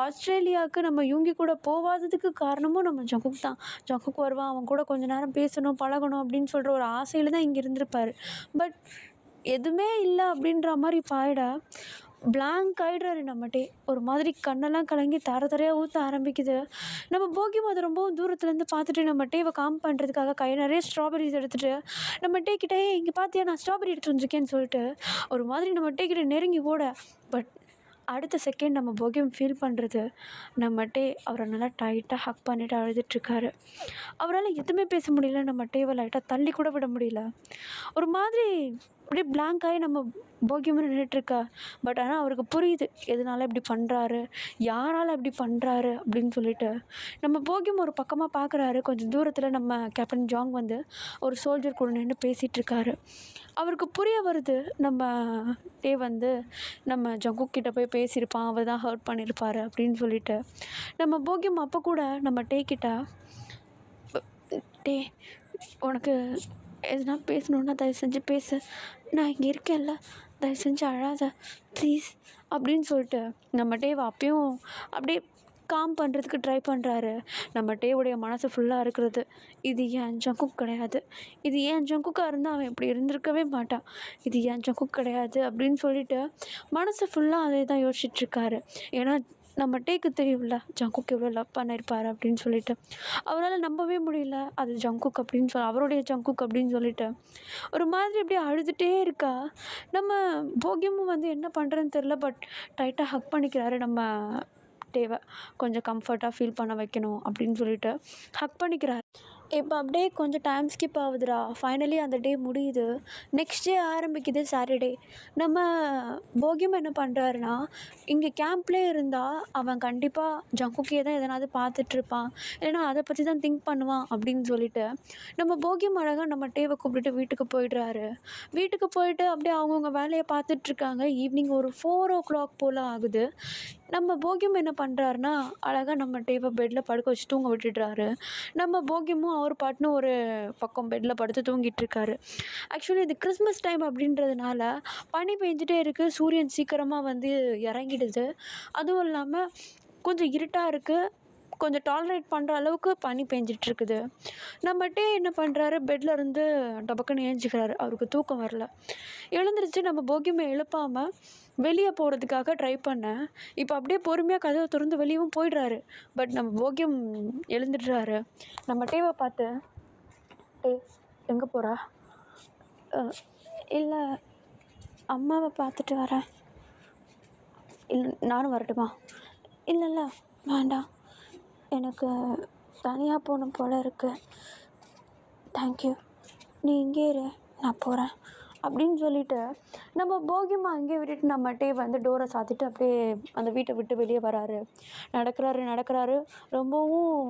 ஆஸ்திரேலியாவுக்கு நம்ம யூங்கி கூட போகாததுக்கு காரணமும் நம்ம ஜங்குக் தான். ஜங்குக் வருவான், அவன் கூட கொஞ்ச நேரம் பேசணும் பழகணும் அப்படின்னு சொல்கிற ஒரு ஆசையில் தான் இங்கே இருந்திருப்பார். பட் எதுவுமே இல்லை அப்படின்ற மாதிரி இப்போ பிளாங்க் ஆகிடுறாரு நம்மட்டே. ஒரு மாதிரி கண்ணெல்லாம் கலங்கி தர தரையாக ஊற்ற ஆரம்பிக்குது. நம்ம போகியும் அதை ரொம்பவும் தூரத்துலேருந்து பார்த்துட்டு நம்ம டேவை காம் பண்ணுறதுக்காக கை நிறைய ஸ்ட்ராபெரிஸ் எடுத்துகிட்டு நம்ம டே கிட்டே இங்கே பார்த்தியா நான் ஸ்ட்ராபெரி எடுத்து வந்துருக்கேன்னு சொல்லிட்டு ஒரு மாதிரி நம்ம டே கிட்ட நெருங்கி ஓட. பட் அடுத்த செகண்ட் நம்ம போகியம் ஃபீல் பண்ணுறது நம்ம டே அவரை நல்லா டைட்டாக ஹக் பண்ணிவிட்டு அழுதுட்ருக்காரு. அவரால் எதுவுமே பேச முடியல, நம்ம டேவை லைட்டாக தள்ளி கூட விட முடியல. ஒரு மாதிரி அப்படியே பிளாங்க் ஆகி நம்ம போகியமாக நின்றுட்டுருக்கா. பட் ஆனால் அவருக்கு புரியுது எதனால இப்படி பண்ணுறாரு, யாரால் இப்படி பண்ணுறாரு அப்படின்னு சொல்லிட்டு. நம்ம போகியம் ஒரு பக்கமாக பார்க்குறாரு. கொஞ்சம் தூரத்தில் நம்ம கேப்டன் ஜாங் வந்து ஒரு சோல்ஜர் கூட நின்று பேசிகிட்ருக்காரு. அவருக்கு புரிய வருது நம்ம டே வந்து நம்ம ஜங்குக் கிட்ட போய் பேசியிருப்பான், அவர் தான் ஹர்ட் பண்ணியிருப்பார் அப்படின்னு சொல்லிட்டு. நம்ம போகியம் அப்போ கூட நம்ம டே கிட்ட, டே உனக்கு எதுனா பேசணுன்னா தயவு செஞ்சு பேசு, நான் இங்கே இருக்கேன்ல, தயவு செஞ்சு அழாத ப்ளீஸ் அப்படின்னு சொல்லிட்டு நம்ம டேவை அப்பயும் அப்படியே காம் பண்ணுறதுக்கு ட்ரை பண்ணுறாரு. நம்ம டேவுடைய மனசு ஃபுல்லாக இருக்கிறது இது ஏன் ஜங்குக் கிடையாது, இது ஏன் ஜங்குக்காக இருந்தால் அவன் இப்படி இருந்திருக்கவே மாட்டான், இது ஏன் ஜங்குக் கிடையாது அப்படின்னு சொல்லிட்டு மனசு ஃபுல்லாக அதே தான் யோசிச்சுட்ருக்காரு. ஏன்னா நம்ம டேக்கு தெரியும்ல ஜங்குக் எவ்வளோ லவ் பண்ணியிருப்பார் அப்படின்னு சொல்லிட்டு. அவரால் நம்பவே முடியல அது ஜங்குக் அப்படின்னு அவருடைய ஜங்குக் அப்படின்னு சொல்லிட்டு ஒரு மாதிரி அப்படியே அழுதுகிட்டே இருக்கா. நம்ம போகியமும் வந்து என்ன பண்ணுறதுன்னு தெரில. பட் டைட்டாக ஹக் பண்ணிக்கிறாரு நம்ம டேவை, கொஞ்சம் கம்ஃபர்ட்டாக ஃபீல் பண்ண வைக்கணும் அப்படின்னு சொல்லிட்டு ஹக் பண்ணிக்கிறார். இப்போ அப்படியே கொஞ்சம் டைம் ஸ்கிப் ஆகுதுடா. ஃபைனலி அந்த டே முடியுது. நெக்ஸ்ட் டே ஆரம்பிக்குது சாட்டர்டே. நம்ம போகியம் என்ன பண்ணுறாருன்னா, இங்கே கேம்ப்லேயே இருந்தால் அவன் கண்டிப்பாக ஜங்குக்கே தான் எதனாவது பார்த்துட்ருப்பான், இல்லைன்னா அதை பற்றி தான் திங்க் பண்ணுவான் அப்படின்னு சொல்லிட்டு நம்ம போகியம் அழகாக நம்ம டேவை கூப்பிட்டுட்டு வீட்டுக்கு போயிடுறாரு. வீட்டுக்கு போயிட்டு அப்படியே அவங்கவுங்க வேலையை பார்த்துட்ருக்காங்க. ஈவினிங் ஒரு 4 o'clock போல் ஆகுது. நம்ம போகியம் என்ன பண்ணுறாருனா அழகாக நம்ம டேவை பெட்டில் படுக்க வச்சு தூங்க விட்டுடுறாரு. நம்ம போகியமும் அவர் பாட்டுன்னு ஒரு பக்கம் பெட்டில் படுத்து தூங்கிட்டுருக்காரு. ஆக்சுவலி இது கிறிஸ்மஸ் டைம் அப்படின்றதுனால பனி பெஞ்சிட்டே இருக்குது, சூரியன் சீக்கிரமாக வந்து இறங்கிடுது. அதுவும் இல்லாமல் கொஞ்சம் இருட்டாக இருக்குது, கொஞ்சம் டாலரேட் பண்ணுற அளவுக்கு பனி பெஞ்சிட்ருக்குது. நம்ம டே என்ன பண்ணுறாரு, பெட்டில் இருந்து டபக்குன்னு ஏஞ்சிக்கிறாரு. அவருக்கு தூக்கம் வரல. எழுந்திரிச்சு நம்ம போகியமை எழுப்பாமல் வெளியே போகிறதுக்காக ட்ரை பண்ணேன். இப்போ அப்படியே பொறுமையாக கதவை திறந்து வெளியவும் போயிடுறாரு. பட் நம்ம போகியம் எழுந்துடுறாரு. நம்ம டேவை பார்த்து, டே எங்கே போகிறா? இல்லை அம்மாவை பார்த்துட்டு வரேன். இல்லை நானும் வரட்டுமா? இல்லை வேண்டாம், எனக்கு தனியாக போகணும் போல் இருக்குது, தேங்க்யூ, நீ இங்கே இரு, நான் போகிறேன் அப்படின்னு சொல்லிவிட்டு நம்ம போகியமாக அங்கேயே விட்டுட்டு நம்ம டே வந்து டோரை சாத்திட்டு அப்படியே அந்த வீட்டை விட்டு வெளியே வராரு. நடக்கிறாரு, ரொம்பவும்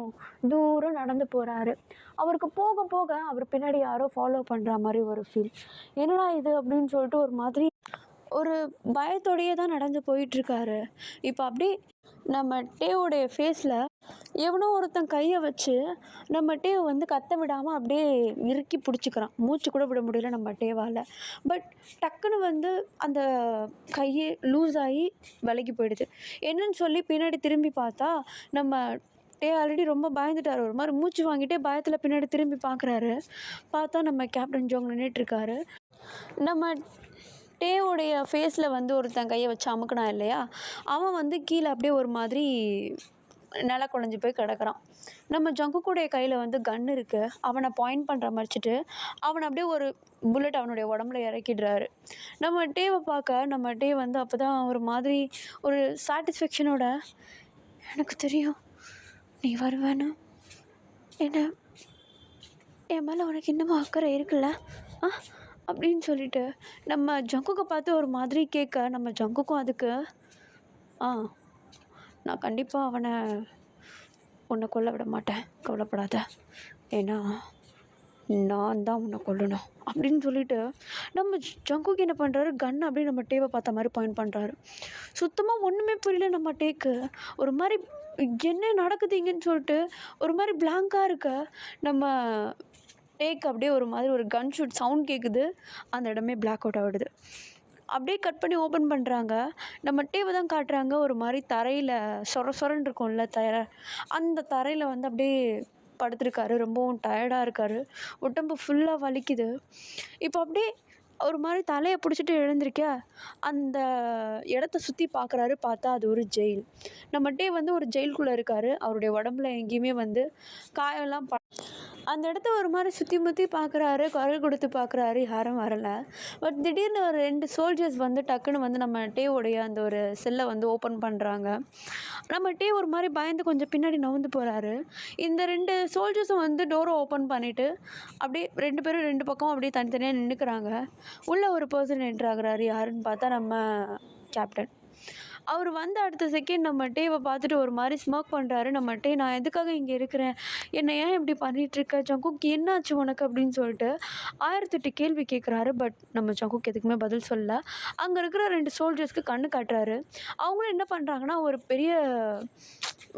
தூரம் நடந்து போகிறாரு. அவருக்கு போக போக அவர் பின்னாடி யாரோ ஃபாலோ பண்ணுற மாதிரி ஒரு ஃபீல். என்னடா இது அப்படின்னு சொல்லிட்டு ஒரு மாதிரி ஒரு பயத்தோடையே தான் நடந்து போயிட்டுருக்காரு. இப்போ அப்படியே நம்ம டேவோடைய ஃபேஸில் எவனோ ஒருத்தன் கையை வச்சு நம்ம டேவை வந்து கத்த விடாமல் அப்படியே இறுக்கி பிடிச்சிக்கிறான். மூச்சு கூட விட முடியல நம்ம டேவால். பட் டக்குன்னு வந்து அந்த கையை லூஸ் ஆகி விலகி போயிடுது. என்னன்னு சொல்லி பின்னாடி திரும்பி பார்த்தா நம்ம டே ஆல்ரெடி ரொம்ப பயந்துட்டார். ஒரு மாதிரி மூச்சு வாங்கிட்டே பயத்தில் பின்னாடி திரும்பி பார்க்குறாரு. பார்த்தா நம்ம கேப்டன் ஜோங் நின்றுட்டுருக்காரு. நம்ம டேவோடைய ஃபேஸில் வந்து ஒருத்தன் கையை வச்சு அமுக்கினான் இல்லையா, அவன் வந்து கீழே அப்படியே ஒரு மாதிரி நில குழஞ்சு போய் கிடக்குறான். நம்ம ஜங்குக்குடைய கையில் வந்து கன் இருக்குது. அவனை பாயிண்ட் பண்ணுற மறிச்சிட்டு அவனை அப்படியே ஒரு புல்லட் அவனுடைய உடம்புல இறக்கிடுறாரு. நம்ம டேவை பார்க்க நம்ம டே வந்து அப்போ தான் ஒரு மாதிரி ஒரு சாட்டிஸ்ஃபேக்ஷனோட, எனக்கு தெரியும் நீ வருவேன்னு, என்ன என் மேலே உனக்கு இன்னமும் அக்கறை இருக்குல்ல ஆ அப்படின்னு சொல்லிட்டு நம்ம ஜங்குக்கை பார்த்து ஒரு மாதிரி கேட்க, நம்ம ஜங்குக்கும் அதுக்கு ஆ நான் கண்டிப்பாக அவனை உன்னை கொல்ல விட மாட்டேன், கவலைப்படாத, ஏன்னா நான் தான் உன்னை கொல்லணும் அப்படின்னு சொல்லிட்டு நம்ம ஜங்குக்கு என்ன பண்ணுறாரு, கன் அப்படியே நம்ம டேவை பார்த்த மாதிரி பாயிண்ட் பண்ணுறாரு. சுத்தமாக ஒன்றுமே புரியல நம்ம டேக்கு. ஒரு மாதிரி என்ன நடக்குதுங்கன்னு சொல்லிட்டு ஒரு மாதிரி பிளாங்காக இருக்க நம்ம டேக் அப்படியே ஒரு மாதிரி ஒரு கன் ஷூட் சவுண்ட் கேட்குது. அந்த இடமே பிளாக் அவுட் ஆகிடுது. அப்படியே கட் பண்ணி ஓப்பன் பண்ணுறாங்க. நம்ம டேவை தான் காட்டுறாங்க. ஒரு மாதிரி தரையில் சொரன்னு இருக்கும்ல தரை, அந்த தரையில் வந்து அப்படியே படுத்துருக்காரு. ரொம்பவும் டயர்டாக இருக்கார். உடம்பு ஃபுல்லாக வலிக்குது. இப்போ அப்படியே ஒரு மாதிரி தலையை பிடிச்சிட்டு எழுந்திருக்க அந்த இடத்த சுற்றி பார்க்குறாரு. பார்த்தா அது ஒரு ஜெயில். நம்ம டே வந்து ஒரு ஜெயிலுக்குள்ளே இருக்கார். அவருடைய உடம்புல எங்கேயுமே வந்து காயெல்லாம் அந்த இடத்த ஒரு மாதிரி சுற்றி முற்றி பார்க்குறாரு. குரல் கொடுத்து பார்க்குறாரு, யாரும் வரலை. பட் திடீர்னு ஒரு 2 சோல்ஜர்ஸ் வந்து டக்குன்னு வந்து நம்ம டேவுடைய அந்த ஒரு செல்லை வந்து ஓப்பன் பண்ணுறாங்க. நம்ம டே ஒரு மாதிரி பயந்து கொஞ்சம் பின்னாடி நவுந்து போகிறாரு. இந்த 2 சோல்ஜர்ஸும் வந்து டோரை ஓப்பன் பண்ணிவிட்டு அப்படியே 2 பேரும் 2 பக்கம் அப்படியே தனித்தனியாக நின்றுக்கிறாங்க. உள்ளே ஒரு பர்சன் என்ட்ரு ஆகுறாரு. யாருன்னு பார்த்தா நம்ம கேப்டன். அவர் வந்த அடுத்த செகண்ட் நம்ம டேவை பார்த்துட்டு ஒரு மாதிரி ஸ்மோக் பண்ணுறாரு. நம்ம டே, நான் எதுக்காக இங்கே இருக்கிறேன், என்னை ஏன் இப்படி பண்ணிகிட்ருக்க, ஜங்குக் என்னாச்சு உனக்கு அப்படின்னு சொல்லிட்டு 1008 கேள்வி கேட்குறாரு. பட் நம்ம ஜங்குக் எதுக்குமே பதில் சொல்லல. அங்கே இருக்கிற 2 சோல்ஜர்ஸ்க்கு கண்ணு காட்டுறாரு. அவங்களும் என்ன பண்ணுறாங்கன்னா, ஒரு பெரிய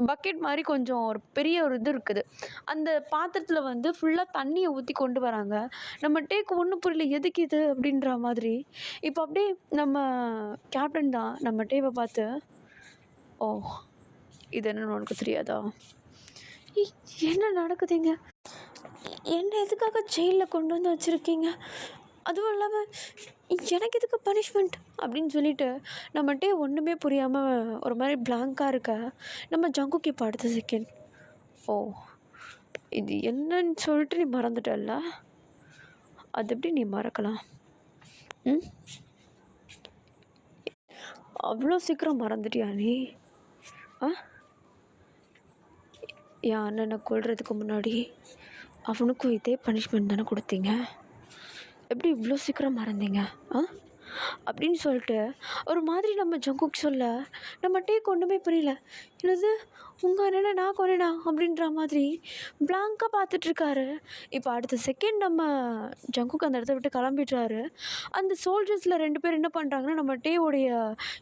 பக்கெட் மாதிரி கொஞ்சம் ஒரு பெரிய ஒரு இது இருக்குது. அந்த பாத்திரத்தில் வந்து ஃபுல்லாக தண்ணியை ஊற்றி கொண்டு வராங்க. நம்ம டேக்கு ஒன்றும் புரியல, எதுக்கு இது அப்படின்ற மாதிரி. இப்போ அப்படியே நம்ம கேப்டன் தான் நம்ம டேவை பார்த்து, ஓ இது என்னன்னு உனக்கு தெரியாதா, என்ன நடக்குதுங்க, என்ன எதுக்காக ஜெயிலில் கொண்டு வந்து வச்சுருக்கீங்க, அதுவும் இல்லாமல் எனக்கு எதுக்கு பனிஷ்மெண்ட் அப்படின்னு சொல்லிட்டு நம்ம டே ஒன்றுமே புரியாமல் ஒரு மாதிரி பிளாங்காக இருக்க நம்ம ஜங்குக் இப்போ அடுத்த செகண்ட், ஓ இது என்னன்னு சொல்லிட்டு நீ மறந்துட்டல்ல, அது எப்படி நீ மறக்கலாம், அவ்வளோ சீக்கிரம் மறந்துட்டியா நீ? என் அண்ணனை கொல்றதுக்கு முன்னாடி அவனுக்கும் இதே பனிஷ்மெண்ட் தானே கொடுத்தீங்க, எப்படி இவ்வளோ சீக்கிரம் மறந்தீங்க அப்படின்னு சொல்லிட்டு ஒரு மாதிரி நம்ம ஜங்குக் சொல்ல நம்ம டேக்கு ஒன்றுமே புரியல. என்னது உங்கள் அண்ணனை நான் கொன்னேனா அப்படின்ற மாதிரி பிளாங்காக பார்த்துட்ருக்காரு. இப்போ அடுத்த செகண்ட் நம்ம ஜங்குக் அந்த இடத்த விட்டு கிளம்பிடுறாரு. அந்த சோல்ஜர்ஸில் 2 பேர் என்ன பண்ணுறாங்கன்னா, நம்ம டேவுடைய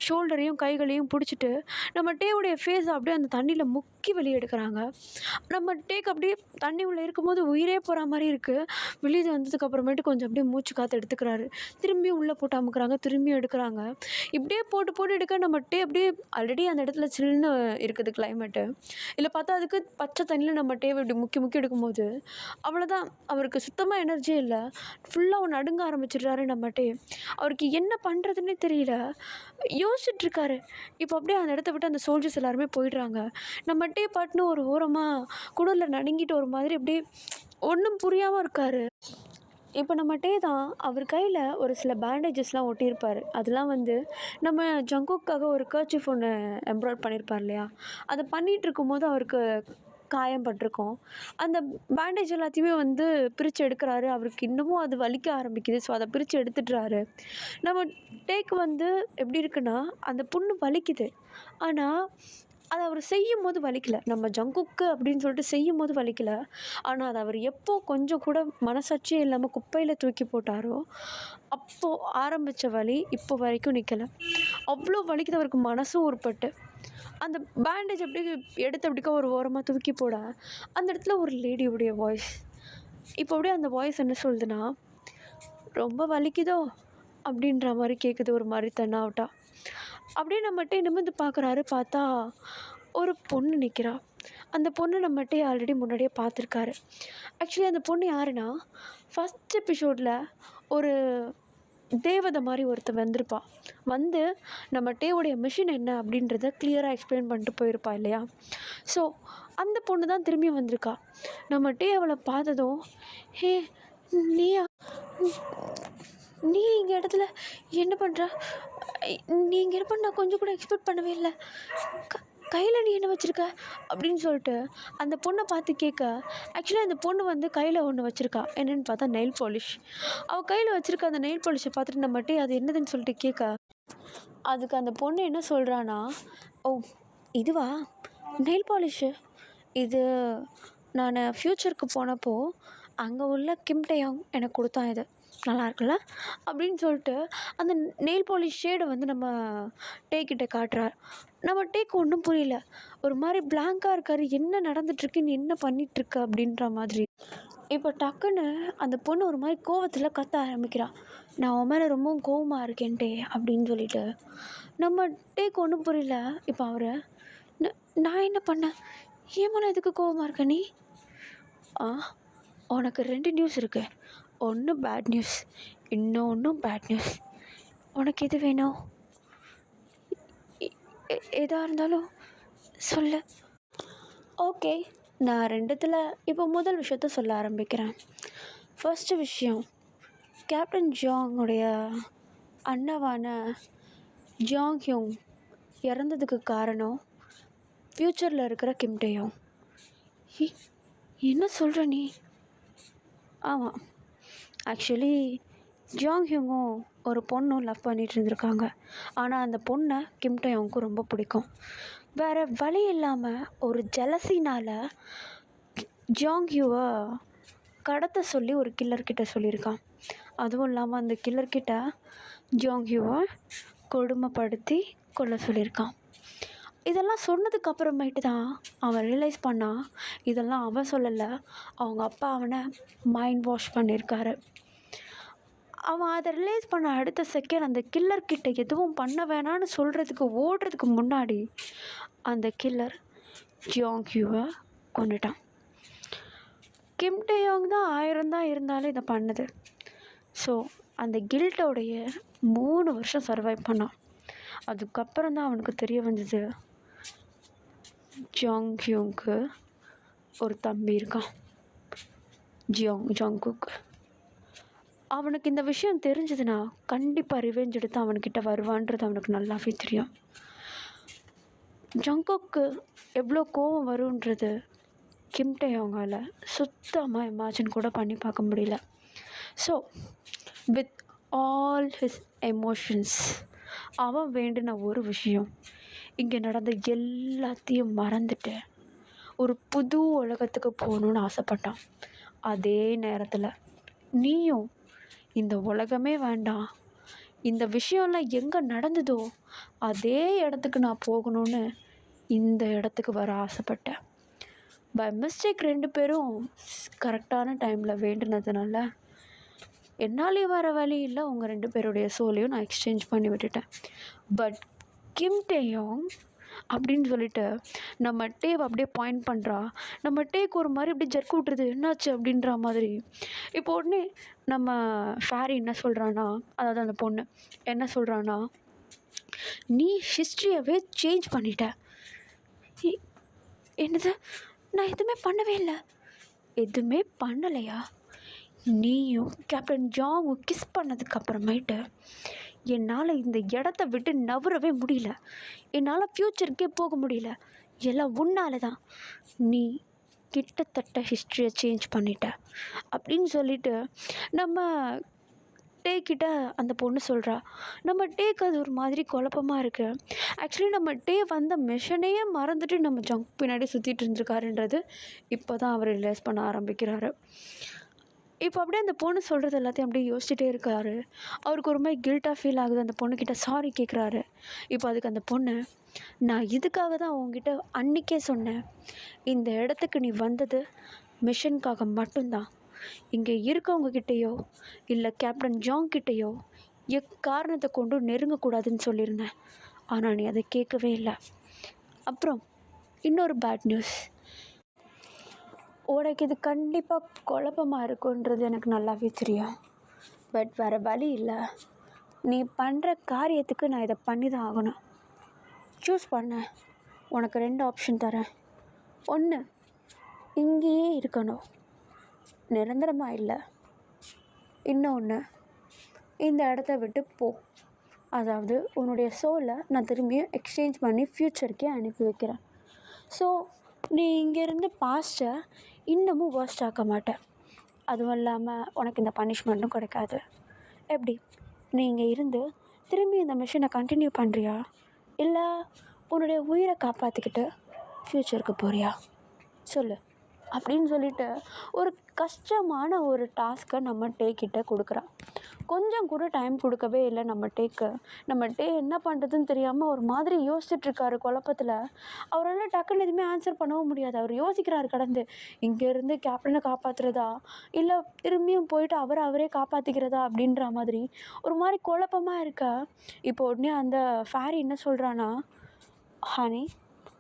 ஷோல்டரையும் கைகளையும் பிடிச்சிட்டு நம்ம டேவுடைய ஃபேஸை அப்படியே அந்த தண்ணியில் முக்கி வெளியே எடுக்கிறாங்க. நம்ம டேக்கு அப்படியே தண்ணி உள்ளே இருக்கும்போது உயிரே போகிற மாதிரி இருக்குது. வெளியே வந்ததுக்கப்புறமேட்டு கொஞ்சம் அப்படியே மூச்சு காற்று எடுத்துக்கிறாரு. திரும்பியும் உள்ளே போட்டு அமுக்குறாங்க, திரும்பியும் எடுக்கிறாங்க. இப்படியே போட்டு போட்டு எடுக்க நம்ம டே அப்படியே ஆல்ரெடி அந்த இடத்துல சில்லுன்னு இருக்குது கிளைமேட்டு. இல்லை பார்த்தா அதுக்கு பச்சை தண்ணியில் நம்ம டேவை இப்படி முக்கி முக்கி எடுக்கும்போது அவ்வளோதான், அவருக்கு சுத்தமாக எனர்ஜியே இல்லை. ஃபுல்லாக ஒன்று நடுங்க ஆரம்பிச்சிடுறாரு நம்ம டே. அவருக்கு என்ன பண்ணுறதுன்னே தெரியல, யோசிச்சுட்ருக்காரு. இப்போ அப்படியே அந்த இடத்த விட்டு அந்த சோல்ஜர்ஸ் எல்லாருமே போயிடுறாங்க. நம்ம டே பாட்டுன்னு ஒரு ஓரமாக குடலில் நடுங்கிட்டு ஒரு மாதிரி அப்படியே ஒன்றும் புரியாமல் இருக்கார். இப்போ நம்ம டே தான் அவர் கையில் ஒரு சில பேண்டேஜஸ்லாம் ஒட்டியிருப்பார். அதெல்லாம் வந்து நம்ம ஜங்குக்காக ஒரு கர்ச்சீஃப் ஒன்று எம்ப்ராய்ட் பண்ணியிருப்பார் இல்லையா, அதை பண்ணிகிட்டு இருக்கும்போது அவருக்கு காயம் பட்டிருக்கும். அந்த பேண்டேஜ் எல்லாத்தையுமே வந்து பிரித்து எடுக்கிறாரு. அவருக்கு இன்னமும் அது வலிக்க ஆரம்பிக்குது. ஸோ அதை பிரித்து எடுத்துடுறாரு. நம்ம டேக்கு வந்து எப்படி இருக்குன்னா, அந்த புண்ணு வலிக்குது, ஆனால் அதை அவர் செய்யும்போது வலிக்கலை. நம்ம ஜங்குக்கு அப்படின்னு சொல்லிட்டு செய்யும்போது வலிக்கலை. ஆனால் அதை அவர் எப்போ கொஞ்சம் கூட மனசாட்சியே இல்லாமல் குப்பையில் தூக்கி போட்டாரோ அப்போது ஆரம்பித்த வலி இப்போ வரைக்கும் நிற்கலை. அவ்வளோ வலிக்குது அவருக்கு. மனசும் உருப்பட்டு அந்த பேண்டேஜ் அப்படியே எடுத்து அப்படிக்கா ஒரு ஓரமாக தூக்கி போட அந்த இடத்துல ஒரு லேடியுடைய வாய்ஸ், இப்போ அப்படியே அந்த வாய்ஸ் என்ன சொல்லுதுன்னா, ரொம்ப வலிக்குதோ அப்படின்ற மாதிரி கேட்குது. ஒரு மாதிரி தென்னாவட்டா அப்படியே நம்மகிட்ட நிமிர்ந்து பார்க்குறாரு. பார்த்தா ஒரு பொண்ணு நிற்கிறா. அந்த பொண்ணு நம்மகிட்ட ஆல்ரெடி முன்னாடியே பார்த்துருக்காரு. ஆக்சுவலி அந்த பொண்ணு யாருன்னா, ஃபஸ்ட் எபிசோடில் ஒரு தேவதை மாதிரி ஒருத்தன் வந்திருப்பான். வந்து நம்ம டேவுடைய மிஷின் என்ன அப்படின்றத கிளியராக எக்ஸ்பிளைன் பண்ணிட்டு போயிருப்பா இல்லையா. ஸோ அந்த பொண்ணு தான் திரும்பி வந்திருக்கா. நம்ம டே அவளை பார்த்ததும், ஹே நீயா, நீ இங்கே இடத்துல என்ன பண்ணுற, நீ இங்கே இருப்ப நான் கொஞ்சம் கூட எக்ஸ்பெக்ட் பண்ணவே இல்லை, கையில் நீ என்ன வச்சுருக்க அப்படின்னு சொல்லிட்டு அந்த பொண்ணை பார்த்து கேட்க, ஆக்சுவலாக அந்த பொண்ணு வந்து கையில் ஒன்று வச்சுருக்கா. என்னென்னு பார்த்தா நெயில் பாலிஷ். அவள் கையில் வச்சுருக்க அந்த நெயில் பாலிஷை பார்த்துட்டு நம்மகிட்டே அது என்னதுன்னு சொல்லிட்டு கேட்க, அதுக்கு அந்த பொண்ணு என்ன சொல்கிறான்னா, ஓ இதுவா நெயில் பாலிஷு, இது நான் ஃப்யூச்சருக்கு போனப்போ அங்கே உள்ள கிம் டேயோங் எனக்கு கொடுத்தான், இது நல்லா இருக்குல்ல அப்படின்னு சொல்லிட்டு அந்த நெயில் பாலிஷ் ஷேடை வந்து நம்ம டேக்கிட்ட காட்டுறார். நம்ம டேக்கு ஒன்றும் புரியல, ஒரு மாதிரி பிளாங்காக இருக்கார், என்ன நடந்துட்டுருக்கு, நீ என்ன பண்ணிகிட்ருக்க அப்படின்ற மாதிரி. இப்போ டக்குன்னு அந்த பொண்ணு ஒரு மாதிரி கோவத்தில் கத்த ஆரம்பிக்கிறாள், நான் உன் மேலே ரொம்பவும் கோவமாக இருக்கேன்ட்டே அப்படின்னு சொல்லிட்டு. நம்ம டேக்கு ஒன்றும் புரியல. இப்போ அவர், நான் என்ன பண்ணேன், ஏன் மேலே எதுக்கு கோவமாக இருக்க நீ, உனக்கு 2 நியூஸ் இருக்குது, ஒன்று பேட் நியூஸ், இன்னொன்றும் பேட் நியூஸ், உனக்கு எது வேணும், எதாக இருந்தாலும் சொல்லு. ஓகே, நான் 2த்தில் இப்போ முதல் விஷயத்த சொல்ல ஆரம்பிக்கிறேன். ஃபர்ஸ்ட்டு விஷயம், கேப்டன் ஜாங்குடைய அண்ணாவான ஜாங் ஹியூங் இறந்ததுக்கு காரணம் ஃப்யூச்சரில் இருக்கிற கிம் டேயோங். என்ன சொல்கிற நீ? ஆமாம், ஆக்சுவலி ஜாங் ஹியூங்கும் ஒரு பொண்ணும் லவ் பண்ணிகிட்டு இருந்திருக்காங்க. ஆனால் அந்த பொண்ணை கிம் டேயோங்க்கு ரொம்ப பிடிக்கும். வேறு வழி இல்லாமல் ஒரு ஜெலசினால் ஜாங் ஹியூவை கடத்த சொல்லி ஒரு கில்லர்கிட்ட சொல்லியிருக்கான். அதுவும் இல்லாமல் அந்த கில்லர்கிட்ட ஜாங் ஹியூவை கொடுமைப்படுத்தி கொல்ல சொல்லியிருக்கான். இதெல்லாம் சொன்னதுக்கு அப்புறமேட்டு தான் அவன் ரியலைஸ் பண்ணான், இதெல்லாம் அவன் சொல்லலை, அவங்க அப்பா அவனை மைண்ட் வாஷ் பண்ணியிருக்காரு. அவன் அதை ரிலைஸ் பண்ண அடுத்த செகண்ட் அந்த கில்லர்கிட்ட எதுவும் பண்ண வேணான்னு சொல்கிறதுக்கு ஓடுறதுக்கு முன்னாடி அந்த கில்லர் ஜாங் ஹியூவை கொண்டுட்டான். கிம் டேயோங் தான் 1000 தான் இருந்தாலும் இதை பண்ணுது. ஸோ அந்த கில்ட்டோடைய 3 வருஷம் சர்வைவ் பண்ணான். அதுக்கப்புறம் தான் அவனுக்கு தெரிய வந்தது, ஜாங் ஹியூங்க்கு ஒரு தம்பி இருக்கான், ஜாங்குக். அவனுக்கு இந்த விஷயம் தெரிஞ்சதுன்னா கண்டிப்பாக ரிவெஞ்ச் எடுத்து அவன்கிட்ட வருவான்றது அவனுக்கு நல்லாவே தெரியும். ஜங்குக்கு எவ்வளோ கோவம் வருன்றது கிம் டேயோங்கால் சுத்தமாக இமேஜின் கூட பண்ணி பார்க்க முடியல. So with all his emotions அவன் வேண்டின ஒரு விஷயம், இங்கே நடந்த எல்லாத்தையும் மறந்துட்டு ஒரு புது உலகத்துக்கு போகணுன்னு ஆசைப்பட்டான். அதே நேரத்தில் நீயும் இந்த உலகமே வேண்டாம், இந்த விஷயம்லாம் எங்கே நடந்ததோ அதே இடத்துக்கு நான் போகணுன்னு இந்த இடத்துக்கு வர ஆசைப்பட்டேன். பை மிஸ்டேக் 2 பேரும் கரெக்டான டைமில் வேண்டுனதுனால என்னாலேயும் வர வழி இல்லை, உங்கள் 2 பேருடைய சோலையும் நான் எக்ஸ்சேஞ்ச் பண்ணி விட்டுட்டேன். பட் கிம் டேயோங் அப்படின்னு சொல்லிட்டு நம்ம டேவை அப்படியே பாயிண்ட் பண்ணுறா. நம்ம டேக்கு ஒரு மாதிரி அப்படியே ஜர்க்கு விட்டுருது, என்னாச்சு அப்படின்ற மாதிரி. இப்போ உடனே நம்ம ஃபேரி என்ன சொல்கிறான்னா, அதாவது அந்த பொண்ணு என்ன சொல்கிறான்னா, நீ ஹிஸ்ட்ரியவே சேஞ்ச் பண்ணிட்ட. என்னது, நான் எதுவுமே பண்ணவே இல்லை. எதுவுமே பண்ணலையா? நீயும் கேப்டன் ஜாங்கும் கிஸ் பண்ணதுக்கப்புறமேட்டு என்னால் இந்த இடத்த விட்டு நவரவே முடியல, என்னால் ஃப்யூச்சருக்கே போக முடியல, எல்லாம் உன்னால தான். நீ கிட்டத்தட்ட ஹிஸ்ட்ரியை சேஞ்ச் பண்ணிட்ட அப்படின்னு சொல்லிட்டு நம்ம டேக்கிட்ட அந்த பொண்ணு சொல்கிறா. நம்ம டேக்கு அது ஒரு மாதிரி குழப்பமாக இருக்குது. ஆக்சுவலி நம்ம டே வந்த மிஷனையே மறந்துட்டு நம்ம ஜங்க் பின்னாடி சுற்றிட்டு இருந்திருக்காருன்றது இப்போ தான் அவர் ரிலைஸ் பண்ண ஆரம்பிக்கிறாரு. இப்போ அப்படியே அந்த பொண்ணு சொல்கிறது எல்லாத்தையும் அப்படியே யோசிச்சுட்டே இருக்காரு. அவருக்கு ஒரு மாதிரி கில்ட்டாக ஃபீல் ஆகுது. அந்த பொண்ணுக்கிட்ட சாரி கேட்குறாரு. இப்போ அதுக்கு அந்த பொண்ணு, நான் இதுக்காக தான் உங்ககிட்ட அன்றைக்கே சொன்னேன், இந்த இடத்துக்கு நீ வந்தது மிஷனுக்காக மட்டும்தான், இங்கே இருக்கவங்கக்கிட்டேயோ இல்லை கேப்டன் ஜாங் கிட்டேயோ எக்காரணத்தை கொண்டு நெருங்கக்கூடாதுன்னு சொல்லியிருந்தேன். ஆனால் நீ அதை கேட்கவே இல்லை. அப்புறம் இன்னொரு பேட் நியூஸ், உனக்கு இது கண்டிப்பாக குழப்பமாக இருக்குன்றது எனக்கு நல்லாவே தெரியும். பட் வேறு வழி இல்லை, நீ பண்ணுற காரியத்துக்கு நான் இதை பண்ணி தான் ஆகணும். சூஸ் பண்ண. உனக்கு 2 ஆப்ஷன் தரேன். ஒன்று, இங்கேயே இருக்கணும், நிரந்தரமாக இல்லை. இன்னொன்று, இந்த இடத்த விட்டு போ. அதாவது உன்னுடைய சோலை நான் திரும்பியும் எக்ஸ்சேஞ்ச் பண்ணி ஃப்யூச்சருக்கே அனுப்பி வைக்கிறேன். ஸோ நீ இங்கேருந்து பாஸ்ட்டை இன்னமும் வேர்ஸ்ட் ஆக்க மாட்டேன். அதுவும் இல்லாமல் உனக்கு இந்த பனிஷ்மெண்ட்டும் கிடைக்காது. எப்படி? நீ இங்கே இருந்து திரும்பி இந்த மிஷனை கண்டினியூ பண்ணுறியா, இல்லை உன்னுடைய உயிரை காப்பாற்றிக்கிட்டு ஃப்யூச்சருக்கு போறியா? சொல்லு அப்படின்னு சொல்லிட்டு ஒரு கஷ்டமான ஒரு டாஸ்க்கை நம்ம டேக்கிட்ட கொடுக்குறான். கொஞ்சம் கூட டைம் கொடுக்கவே இல்லை நம்ம டே என்ன பண்ணுறதுன்னு தெரியாமல் ஒரு மாதிரி யோசிச்சுட்ருக்காரு குழப்பத்தில். அவரால் டக்குன்னு எதுவுமே ஆன்சர் பண்ணவும் முடியாது. அவர் யோசிக்கிறாரு கடந்து, இங்கேருந்து கேப்டனை காப்பாற்றுறதா இல்லை திரும்பியும் போயிட்டு அவரே காப்பாற்றிக்கிறதா அப்படின்ற மாதிரி ஒரு மாதிரி குழப்பமாக இருக்க. இப்போ உடனே அந்த ஃபேரி என்ன சொல்கிறான்னா, ஹனி,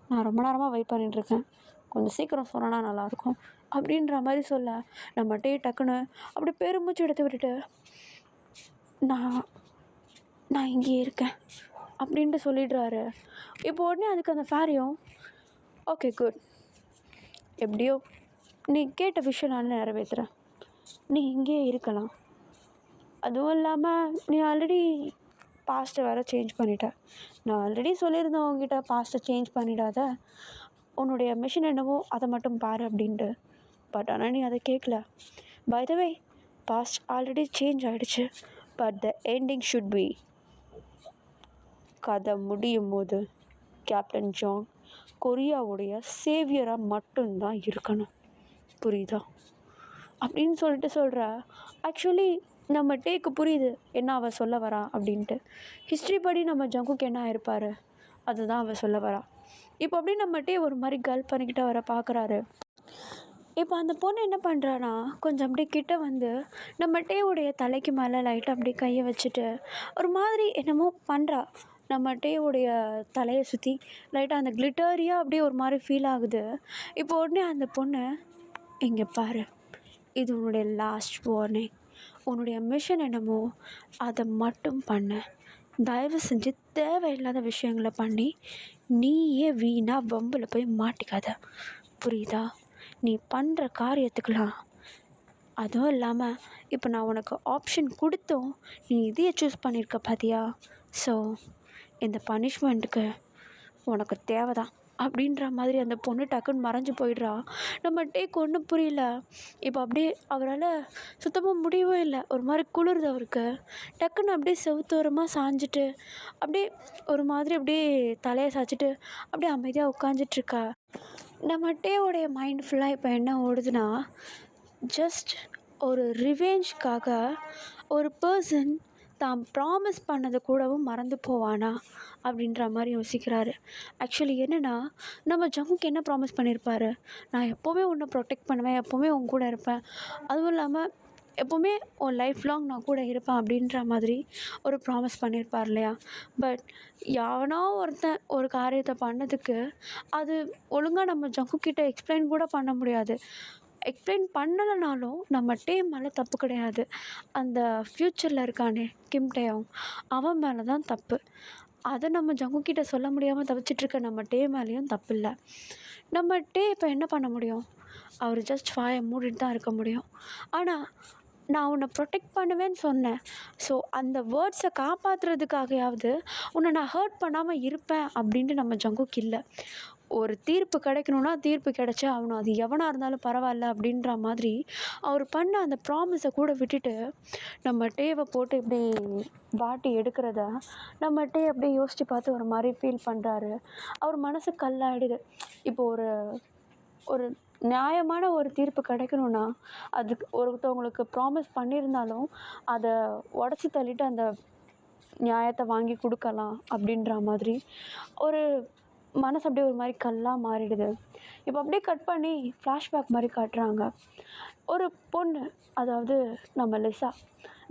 நான் ரொம்ப நேரமாக வெயிட் பண்ணிகிட்ருக்கேன், கொஞ்சம் சீக்கிரம் சொன்னா நல்லாயிருக்கும் அப்படின்ற மாதிரி சொல்ல, நம்ம டக்குன்னு அப்படி பெருமூச்சு எடுத்து விட்டுட்டு, நான் இங்கேயே இருக்கேன் அப்படின்ட்டு சொல்லிடுறாரு. இப்போ உடனே அதுக்கு அந்த ஃபேரியும், ஓகே குட், எப்படியோ நீ கேட்ட விஷயம் நான் நிறைவேற்றுறேன், நீ இங்கேயே இருக்கலாம். அதுவும் இல்லாமல் நீ ஆல்ரெடி பாஸ்ட்டை வேறு சேஞ்ச் பண்ணிட்ட. நான் ஆல்ரெடி சொல்லியிருந்தேன் உங்ககிட்ட, பாஸ்ட்டை சேஞ்ச் பண்ணிடாத, உன்னுடைய மிஷன் என்னவோ அதை மட்டும் பாரு அப்படின்ட்டு. பட் ஆனால் நீ அதை கேட்கல. By the way, past already change ஆகிடுச்சு. But the ending should be, கதை முடியும் போது கேப்டன் ஜாங் கொரியாவுடைய சேவியராக மட்டும்தான் இருக்கணும். புரியுதா அப்படின்னு சொல்லிட்டு சொல்கிற. ஆக்சுவலி நம்ம டேக்கு புரியுது என்ன அவள் சொல்ல வரா அப்படின்ட்டு. ஹிஸ்ட்ரி படி நம்ம ஜங்குக்கு என்ன ஆயிருப்பார், அதுதான் அவள் சொல்ல வரா. இப்போ அப்படியே நம்ம டே ஒரு மாதிரி கல் பண்ணிக்கிட்ட வர பார்க்குறாரு. இப்போ அந்த பொண்ணு என்ன பண்ணுறான்னா, கொஞ்சம் அப்படியே கிட்ட வந்து நம்ம டேவுடைய தலைக்கு மேலே லைட்டாக அப்படியே கையை வச்சுட்டு ஒரு மாதிரி என்னமோ பண்ணுறா. நம்ம டேவுடைய தலையை சுற்றி லைட்டாக அந்த கிளிட்டரியாக அப்படியே ஒரு மாதிரி ஃபீல் ஆகுது. இப்போ உடனே அந்த பொண்ணு, இங்கே பாரு, இது உன்னுடைய லாஸ்ட் வார்னிங், உன்னுடைய மிஷன் என்னமோ அதை மட்டும் பண்ண, தயவு செஞ்சு தேவையில்லாத விஷயங்களை பண்ணி நீயே வீணாக வம்பில் போய் மாட்டிக்காத. புரியுதா? நீ பண்ணுற காரியத்துக்கெலாம். அதுவும் இல்லாமல் இப்போ நான் உனக்கு ஆப்ஷன் கொடுத்தோம், நீ இதையே சூஸ் பண்ணியிருக்க பார்த்தியா? ஸோ இந்த பனிஷ்மெண்ட்டுக்கு உனக்கு தேவைதான் அப்படின்ற மாதிரி அந்த பொண்ணு டக்குன்னு மறைஞ்சு போயிடுறா. நம்ம டேக்கு ஒன்றும் புரியல. இப்போ அப்படியே அவரால் சுத்தமாக முடியவே இல்லை. ஒரு மாதிரி குளிருது அவருக்கு. டக்குன்னு அப்படியே செவுத்தோரமாக சாஞ்சிட்டு அப்படியே ஒரு மாதிரி அப்படியே தலையை சாய்ச்சிட்டு அப்படியே அமைதியாக உட்காந்துட்ருக்கா. நம்ம டேவோடைய மைண்ட் ஃபுல்லாக இப்போ என்ன ஓடுதுன்னா, ஜஸ்ட் ஒரு ரிவெஞ்ச்காக ஒரு பர்சன் தான் ப்ராமிஸ் பண்ணதை கூடவும் மறந்து போவானா அப்படின்ற மாதிரி யோசிக்கிறாரு. ஆக்சுவலி என்னென்னா, நம்ம ஜங்குக்கு என்ன ப்ராமிஸ் பண்ணியிருப்பார், நான் எப்போவுமே உன்னை ப்ரொடெக்ட் பண்ணுவேன், எப்போவுமே உன் கூட இருப்பேன், அதுவும் இல்லாமல் எப்போவுமே உன் லைஃப் லாங் நான் கூட இருப்பேன் அப்படின்ற மாதிரி ஒரு ப்ராமிஸ் பண்ணியிருப்பார் இல்லையா? பட் எவனோ ஒருத்தன் ஒரு காரியத்தை பண்ணதுக்கு அது ஒழுங்காக நம்ம ஜங்குக்கிட்ட எக்ஸ்பிளைன் கூட பண்ண முடியாது. எக்ஸ்பிளைன் பண்ணலைனாலும் நம்ம டே மேலே தப்பு கிடையாது. அந்த ஃப்யூச்சரில் இருக்கானே கிம் டேயோங், அவன் மேலே தான் தப்பு. அதை நம்ம ஜங்குக்கிட்ட சொல்ல முடியாமல் தவிச்சிட்ருக்க நம்ம டே மேலேயும் தப்பு இல்லை. நம்ம டே இப்போ என்ன பண்ண முடியும்? அவர் ஜஸ்ட் வாயை மூடிட்டு தான் இருக்க முடியும். ஆனால் நான் உன்னை ப்ரொடெக்ட் பண்ணுவேன்னு சொன்னேன். ஸோ அந்த வேர்ட்ஸை காப்பாற்றுறதுக்காகையாவது உன்னை நான் ஹர்ட் பண்ணாமல் இருப்பேன் அப்படின்ட்டு நம்ம ஜங்குக்கு இல்லை. ஒரு தீர்ப்பு கிடைக்கணுன்னா தீர்ப்பு கிடைச்சா ஆகணும், அது எவனாக இருந்தாலும் பரவாயில்ல அப்படின்ற மாதிரி அவர் பண்ண அந்த ப்ராமிஸை கூட விட்டுட்டு நம்ம டேவை போட்டு இப்படி வாட்டி எடுக்கிறத நம்ம டே அப்படியே யோசித்து பார்த்து ஒரு மாதிரி ஃபீல் பண்ணுறாரு. அவர் மனசு கல்லாயிடுது. இப்போ ஒரு நியாயமான ஒரு தீர்ப்பு கிடைக்கணுன்னா அதுக்கு ஒருத்தவங்களுக்கு ப்ராமிஸ் பண்ணியிருந்தாலும் அதை உடச்சி தள்ளிட்டு அந்த நியாயத்தை வாங்கி கொடுக்கலாம் அப்படின்ற மாதிரி ஒரு மனசு அப்படியே ஒரு மாதிரி கல்லாக மாறிடுது. இப்போ அப்படியே கட் பண்ணி ஃப்ளாஷ்பேக் மாதிரி காட்டுறாங்க. ஒரு பொண்ணு, அதாவது நம்ம லிசா,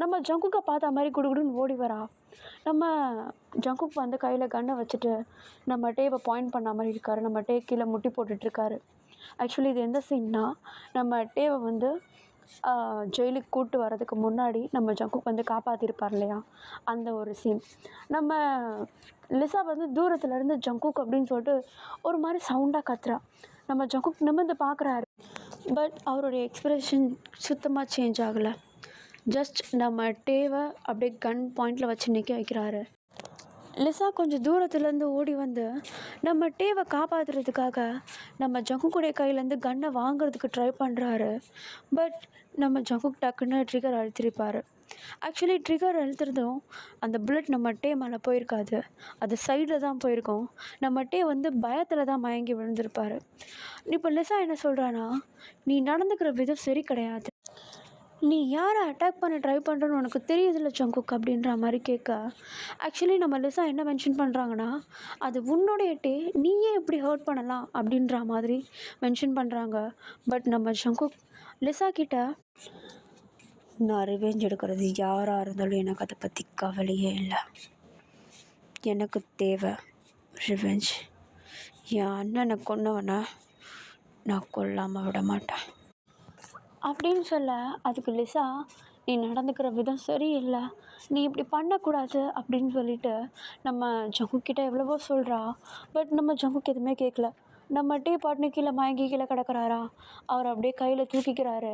நம்ம ஜங்குக்கை பார்த்த மாதிரி குடுகுடுன்னு ஓடி வரா. நம்ம ஜங்குக் வந்து கையில் கன்னை வச்சுட்டு நம்ம டேவை பாயிண்ட் பண்ண மாதிரி இருக்கார். நம்ம டே கீழே முட்டி போட்டுட்ருக்காரு. ஆக்சுவலி இது எந்த சீன்னா, நம்ம டேவை வந்து ஜெயிலுக்கு கூப்பிட்டு வரதுக்கு முன்னாடி நம்ம ஜங்குக் வந்து காப்பாற்றிருப்பார் இல்லையா, அந்த ஒரு சீன். நம்ம லிசா வந்து தூரத்துலேருந்து ஜங்குக் அப்படின்னு சொல்லிட்டு ஒரு மாதிரி சவுண்டாக கத்துறா. நம்ம ஜங்குக் நிமிர்ந்து பார்க்குறாரு. பட் அவருடைய எக்ஸ்ப்ரெஷன் சுத்தமாக சேஞ்ச் ஆகலை. ஜஸ்ட் நம்ம டேவை அப்படியே கன் பாயிண்டில் வச்சு நிற்க வைக்கிறாரு. லிசா கொஞ்சம் தூரத்துலேருந்து ஓடி வந்து நம்ம டேவை காப்பாற்றுறதுக்காக நம்ம ஜங்குக்குடைய கையிலேருந்து கன்னை வாங்குறதுக்கு ட்ரை பண்ணுறாரு. பட் நம்ம ஜங்குக் டக்குன்னு ட்ரிகர் அழுத்திருப்பார். ஆக்சுவலி ட்ரிகர் அழுத்துறதும் அந்த புல்லட் நம்ம டே மேலே போயிருக்காது, அது சைடில் தான் போயிருக்கோம். நம்ம டே வந்து பயத்தில் தான் மயங்கி விழுந்திருப்பார். இப்போ லிசா என்ன சொல்கிறான்னா, நீ நடந்துக்கிற விதம் சரி கிடையாது, நீ யாரை அட்டாக் பண்ண ட்ரை பண்ணுறன்னு உனக்கு தெரியுதில்ல ஜங்குக் அப்படின்ற மாதிரி கேட்க, ஆக்சுவலி நம்ம லிசா என்ன மென்ஷன் பண்ணுறாங்கன்னா, அது உன்னுடைய டே, நீயே எப்படி ஹர்ட் பண்ணலாம் அப்படின்ற மாதிரி மென்ஷன் பண்ணுறாங்க. பட் நம்ம ஜங்குக் லிசா கிட்ட, நான் ரிவெஞ்ச் எடுக்கிறது யாராக இருந்தாலும் எனக்கு அதை பற்றி கவலையே இல்லை, எனக்கு தேவை ரிவெஞ்ச். என் அண்ணனை கொன்னவனை நான் கொல்லாமல் விட மாட்டேன் அப்படின்னு சொல்ல, அதுக்கு லிசா, நீ நடந்துக்கிற விதம் சரியில்லை, நீ இப்படி பண்ணக்கூடாது அப்படின்னு சொல்லிட்டு நம்ம ஜங்குக்கிட்ட எவ்வளவோ சொல்கிறா. பட் நம்ம ஜங்குக் எதுவுமே கேட்கல. நம்ம டே பாட்டுன்னு கீழே மயங்கி கீழே கிடக்கிறாரா, அவர் அப்படியே கையில் தூக்கிக்கிறாரு.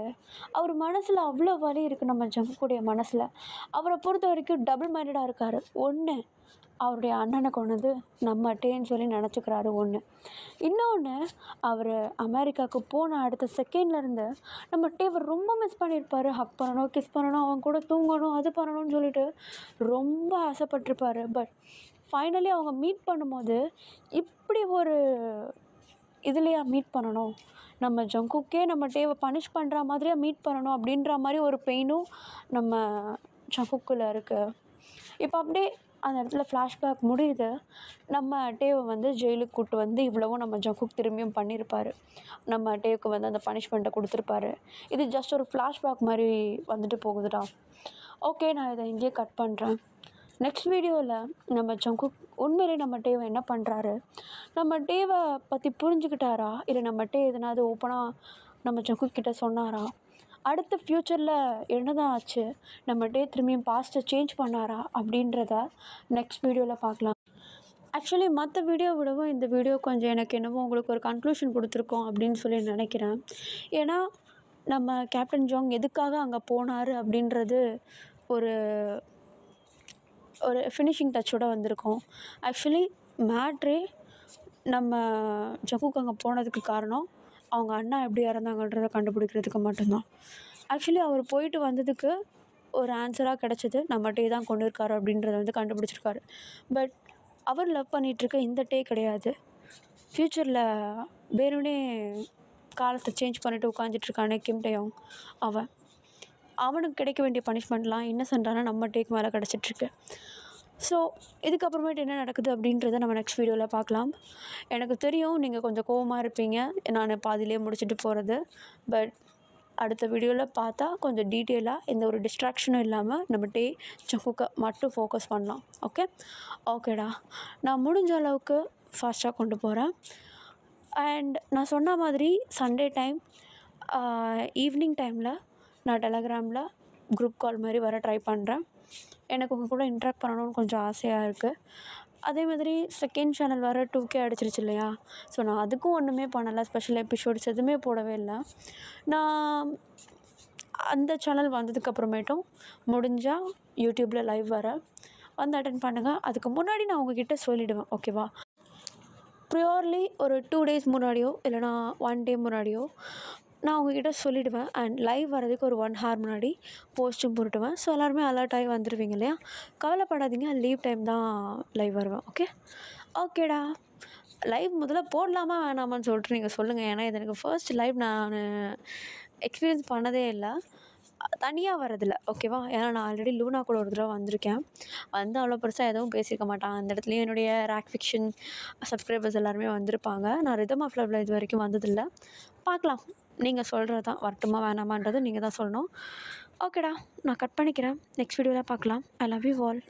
அவர் மனசில் அவ்வளோ வலி இருக்குது. நம்ம ஜங்குக்குடைய மனசில் அவரை பொறுத்த வரைக்கும் டபுள் மைண்டடாக இருக்கார். ஒன்று, அவருடைய அண்ணனை கொண்டது நம்ம டேன்னு சொல்லி நினச்சிக்கிறாரு. ஒன்று, இன்னொன்று, அவர் அமெரிக்காவுக்கு போன அடுத்த செகண்ட்லேருந்து நம்ம டேவை ரொம்ப மிஸ் பண்ணியிருப்பார். ஹக் பண்ணணும், கிஸ் பண்ணணும், அவங்க கூட தூங்கணும், அது பண்ணணும்னு சொல்லிட்டு ரொம்ப ஆசைப்பட்டிருப்பார். பட் ஃபைனலி அவங்க மீட் பண்ணும்போது இப்படி ஒரு இதுலையா மீட் பண்ணணும், நம்ம ஜங்குக்கே நம்ம டேவை பனிஷ் பண்ணுற மாதிரியாக மீட் பண்ணணும் அப்படின்ற மாதிரி ஒரு பெயினும் நம்ம ஜங்குக்குள்ளே இருக்குது. இப்போ அப்படியே அந்த இடத்துல ஃப்ளாஷ்பேக் முடியுது. நம்ம டேவை வந்து ஜெயிலுக்கு கூப்பிட்டு வந்து இவ்வளவும் நம்ம ஜங்குக் திரும்பியும் பண்ணியிருப்பார். நம்ம டேவுக்கு வந்து அந்த பனிஷ்மெண்ட்டை கொடுத்துருப்பாரு. இது ஜஸ்ட் ஒரு ஃப்ளாஷ்பேக் மாதிரி வந்துட்டு போகுதுடா. ஓகே, நான் இதை இங்கேயே கட் பண்ணுறேன். நெக்ஸ்ட் வீடியோவில் நம்ம ஜங்குக் உண்மையிலே நம்ம டேவை என்ன பண்ணுறாரு, நம்ம டேவை பற்றி புரிஞ்சுக்கிட்டாரா, இல்லை நம்ம டே எதனாவது ஓப்பனாக நம்ம ஜங்குக் கிட்ட சொன்னாரா, அடுத்த ஃப்யூச்சரில் என்ன தான் ஆச்சு, நம்ம டே திரும்பியும் பாஸ்ட்டை சேஞ்ச் பண்ணாரா அப்படின்றத நெக்ஸ்ட் வீடியோவில் பார்க்கலாம். ஆக்சுவலி மற்ற வீடியோ விடவும் இந்த வீடியோ கொஞ்சம் எனக்கு என்னவோ உங்களுக்கு ஒரு கன்க்ளூஷன் கொடுத்துருக்கோம் அப்படின்னு சொல்லி நினைக்கிறேன். ஏன்னா நம்ம கேப்டன் ஜாங் எதுக்காக அங்கே போனார் அப்படின்றது ஒரு ஒரு ஃபினிஷிங் டச்சோடு வந்திருக்கோம். ஆக்சுவலி மேட்ரே நம்ம ஜங்குக் அங்கே போனதுக்கு காரணம் அவங்க அண்ணா எப்படி இறந்தாங்கன்றதை கண்டுபிடிக்கிறதுக்கு மட்டும்தான். ஆக்சுவலி அவர் போயிட்டு வந்ததுக்கு ஒரு ஆன்சராக கிடச்சது நம்ம டே தான் கொண்டு இருக்காரு அப்படின்றத வந்து கண்டுபிடிச்சிருக்காரு. பட் அவர் லவ் பண்ணிகிட்ருக்க இந்த டே கிடையாது. ஃப்யூச்சரில் வேணும்னே காலத்தை சேஞ்ச் பண்ணிவிட்டு உட்காந்துட்ருக்கானே கிம் டேயோங், அவனுக்கு கிடைக்க வேண்டிய பனிஷ்மெண்ட்லாம் இன்னசென்ட்டான நம்ம டேக்கு மேலே கிடச்சிட்ருக்கு. ஸோ இதுக்கப்புறமேட்டு என்ன நடக்குது அப்படின்றத நம்ம நெக்ஸ்ட் வீடியோவில் பார்க்கலாம். எனக்கு தெரியும் நீங்கள் கொஞ்சம் கோவமாக இருப்பீங்க நான் பாதியிலே முடிச்சுட்டு போகிறது. பட் அடுத்த வீடியோவில் பார்த்தா கொஞ்சம் டீட்டெயிலாக எந்த ஒரு டிஸ்ட்ராக்ஷனும் இல்லாமல் நம்ம டே ஜங்குக்கை மட்டும் ஃபோக்கஸ் பண்ணலாம். ஓகேடா, நான் முடிஞ்ச அளவுக்கு ஃபாஸ்ட்டாக கொண்டு போகிறேன். அண்ட் நான் சொன்ன மாதிரி சண்டே டைம் ஈவினிங் டைமில் நான் டெலகிராமில் குரூப் கால் மாதிரி வர ட்ரை பண்ணுறேன். எனக்கு உங்கள் கூட இன்ட்ராக்ட் பண்ணணும்னு கொஞ்சம் ஆசையாக இருக்குது. அதே மாதிரி செகண்ட் சேனல் வர 2K அடிச்சிருச்சு இல்லையா, ஸோ நான் அதுக்கும் ஒன்றுமே பண்ணலை, ஸ்பெஷல் எபிசோட்ஸ் எதுவுமே போடவே இல்லை. நான் அந்த சேனல் வந்ததுக்கப்புறமேட்டும் முடிஞ்சால் யூடியூப்பில் லைவ் வந்து அட்டென்ட் பண்ணுங்கள். அதுக்கு முன்னாடி நான் உங்ககிட்ட சொல்லிவிடுவேன், ஓகேவா? ப்ரியோர்லி ஒரு 2 days முன்னாடியோ இல்லைனா 1 day முன்னாடியோ நான் உங்ககிட்ட சொல்லிவிடுவேன். அண்ட் லைவ் வரதுக்கு ஒரு 1 hour முன்னாடி போஸ்ட்டும் போட்டுடுவேன். ஸோ எல்லாருமே அலர்ட் ஆகி வந்துடுவீங்க இல்லையா, கவலைப்படாதீங்க. லீவ் டைம் தான் லைவ் வருவேன். ஓகேடா, லைவ் முதல்ல போடலாமா வேணாமான்னு சொல்லிட்டு நீங்கள் சொல்லுங்கள். ஏன்னா இது எனக்கு ஃபர்ஸ்ட் லைவ் நான் எக்ஸ்பீரியன்ஸ் பண்ணதே இல்லை, தனியாக வரதில்லை, ஓகேவா? ஏன்னா நான் ஆல்ரெடி லூனா கூட ஒரு தடவை வந்திருக்கேன். வந்து அவ்வளோ பெருசாக எதுவும் பேசியிருக்க மாட்டான். அந்த இடத்துலையும் என்னுடைய ராக் ஃபிக்ஷன் சப்ஸ்கிரைபர்ஸ் எல்லாருமே வந்திருப்பாங்க. நான் ரிதம் ஆஃப் லவ்வில் இது வரைக்கும் வந்ததில்லை. பார்க்கலாம், நீங்கள் சொல்கிறது தான், வரட்டுமா வேணாமான்றது நீங்கள் தான் சொல்லணும். ஓகேடா, நான் கட் பண்ணிக்கிறேன். நெக்ஸ்ட் வீடியோவில் பார்க்கலாம். I love you all.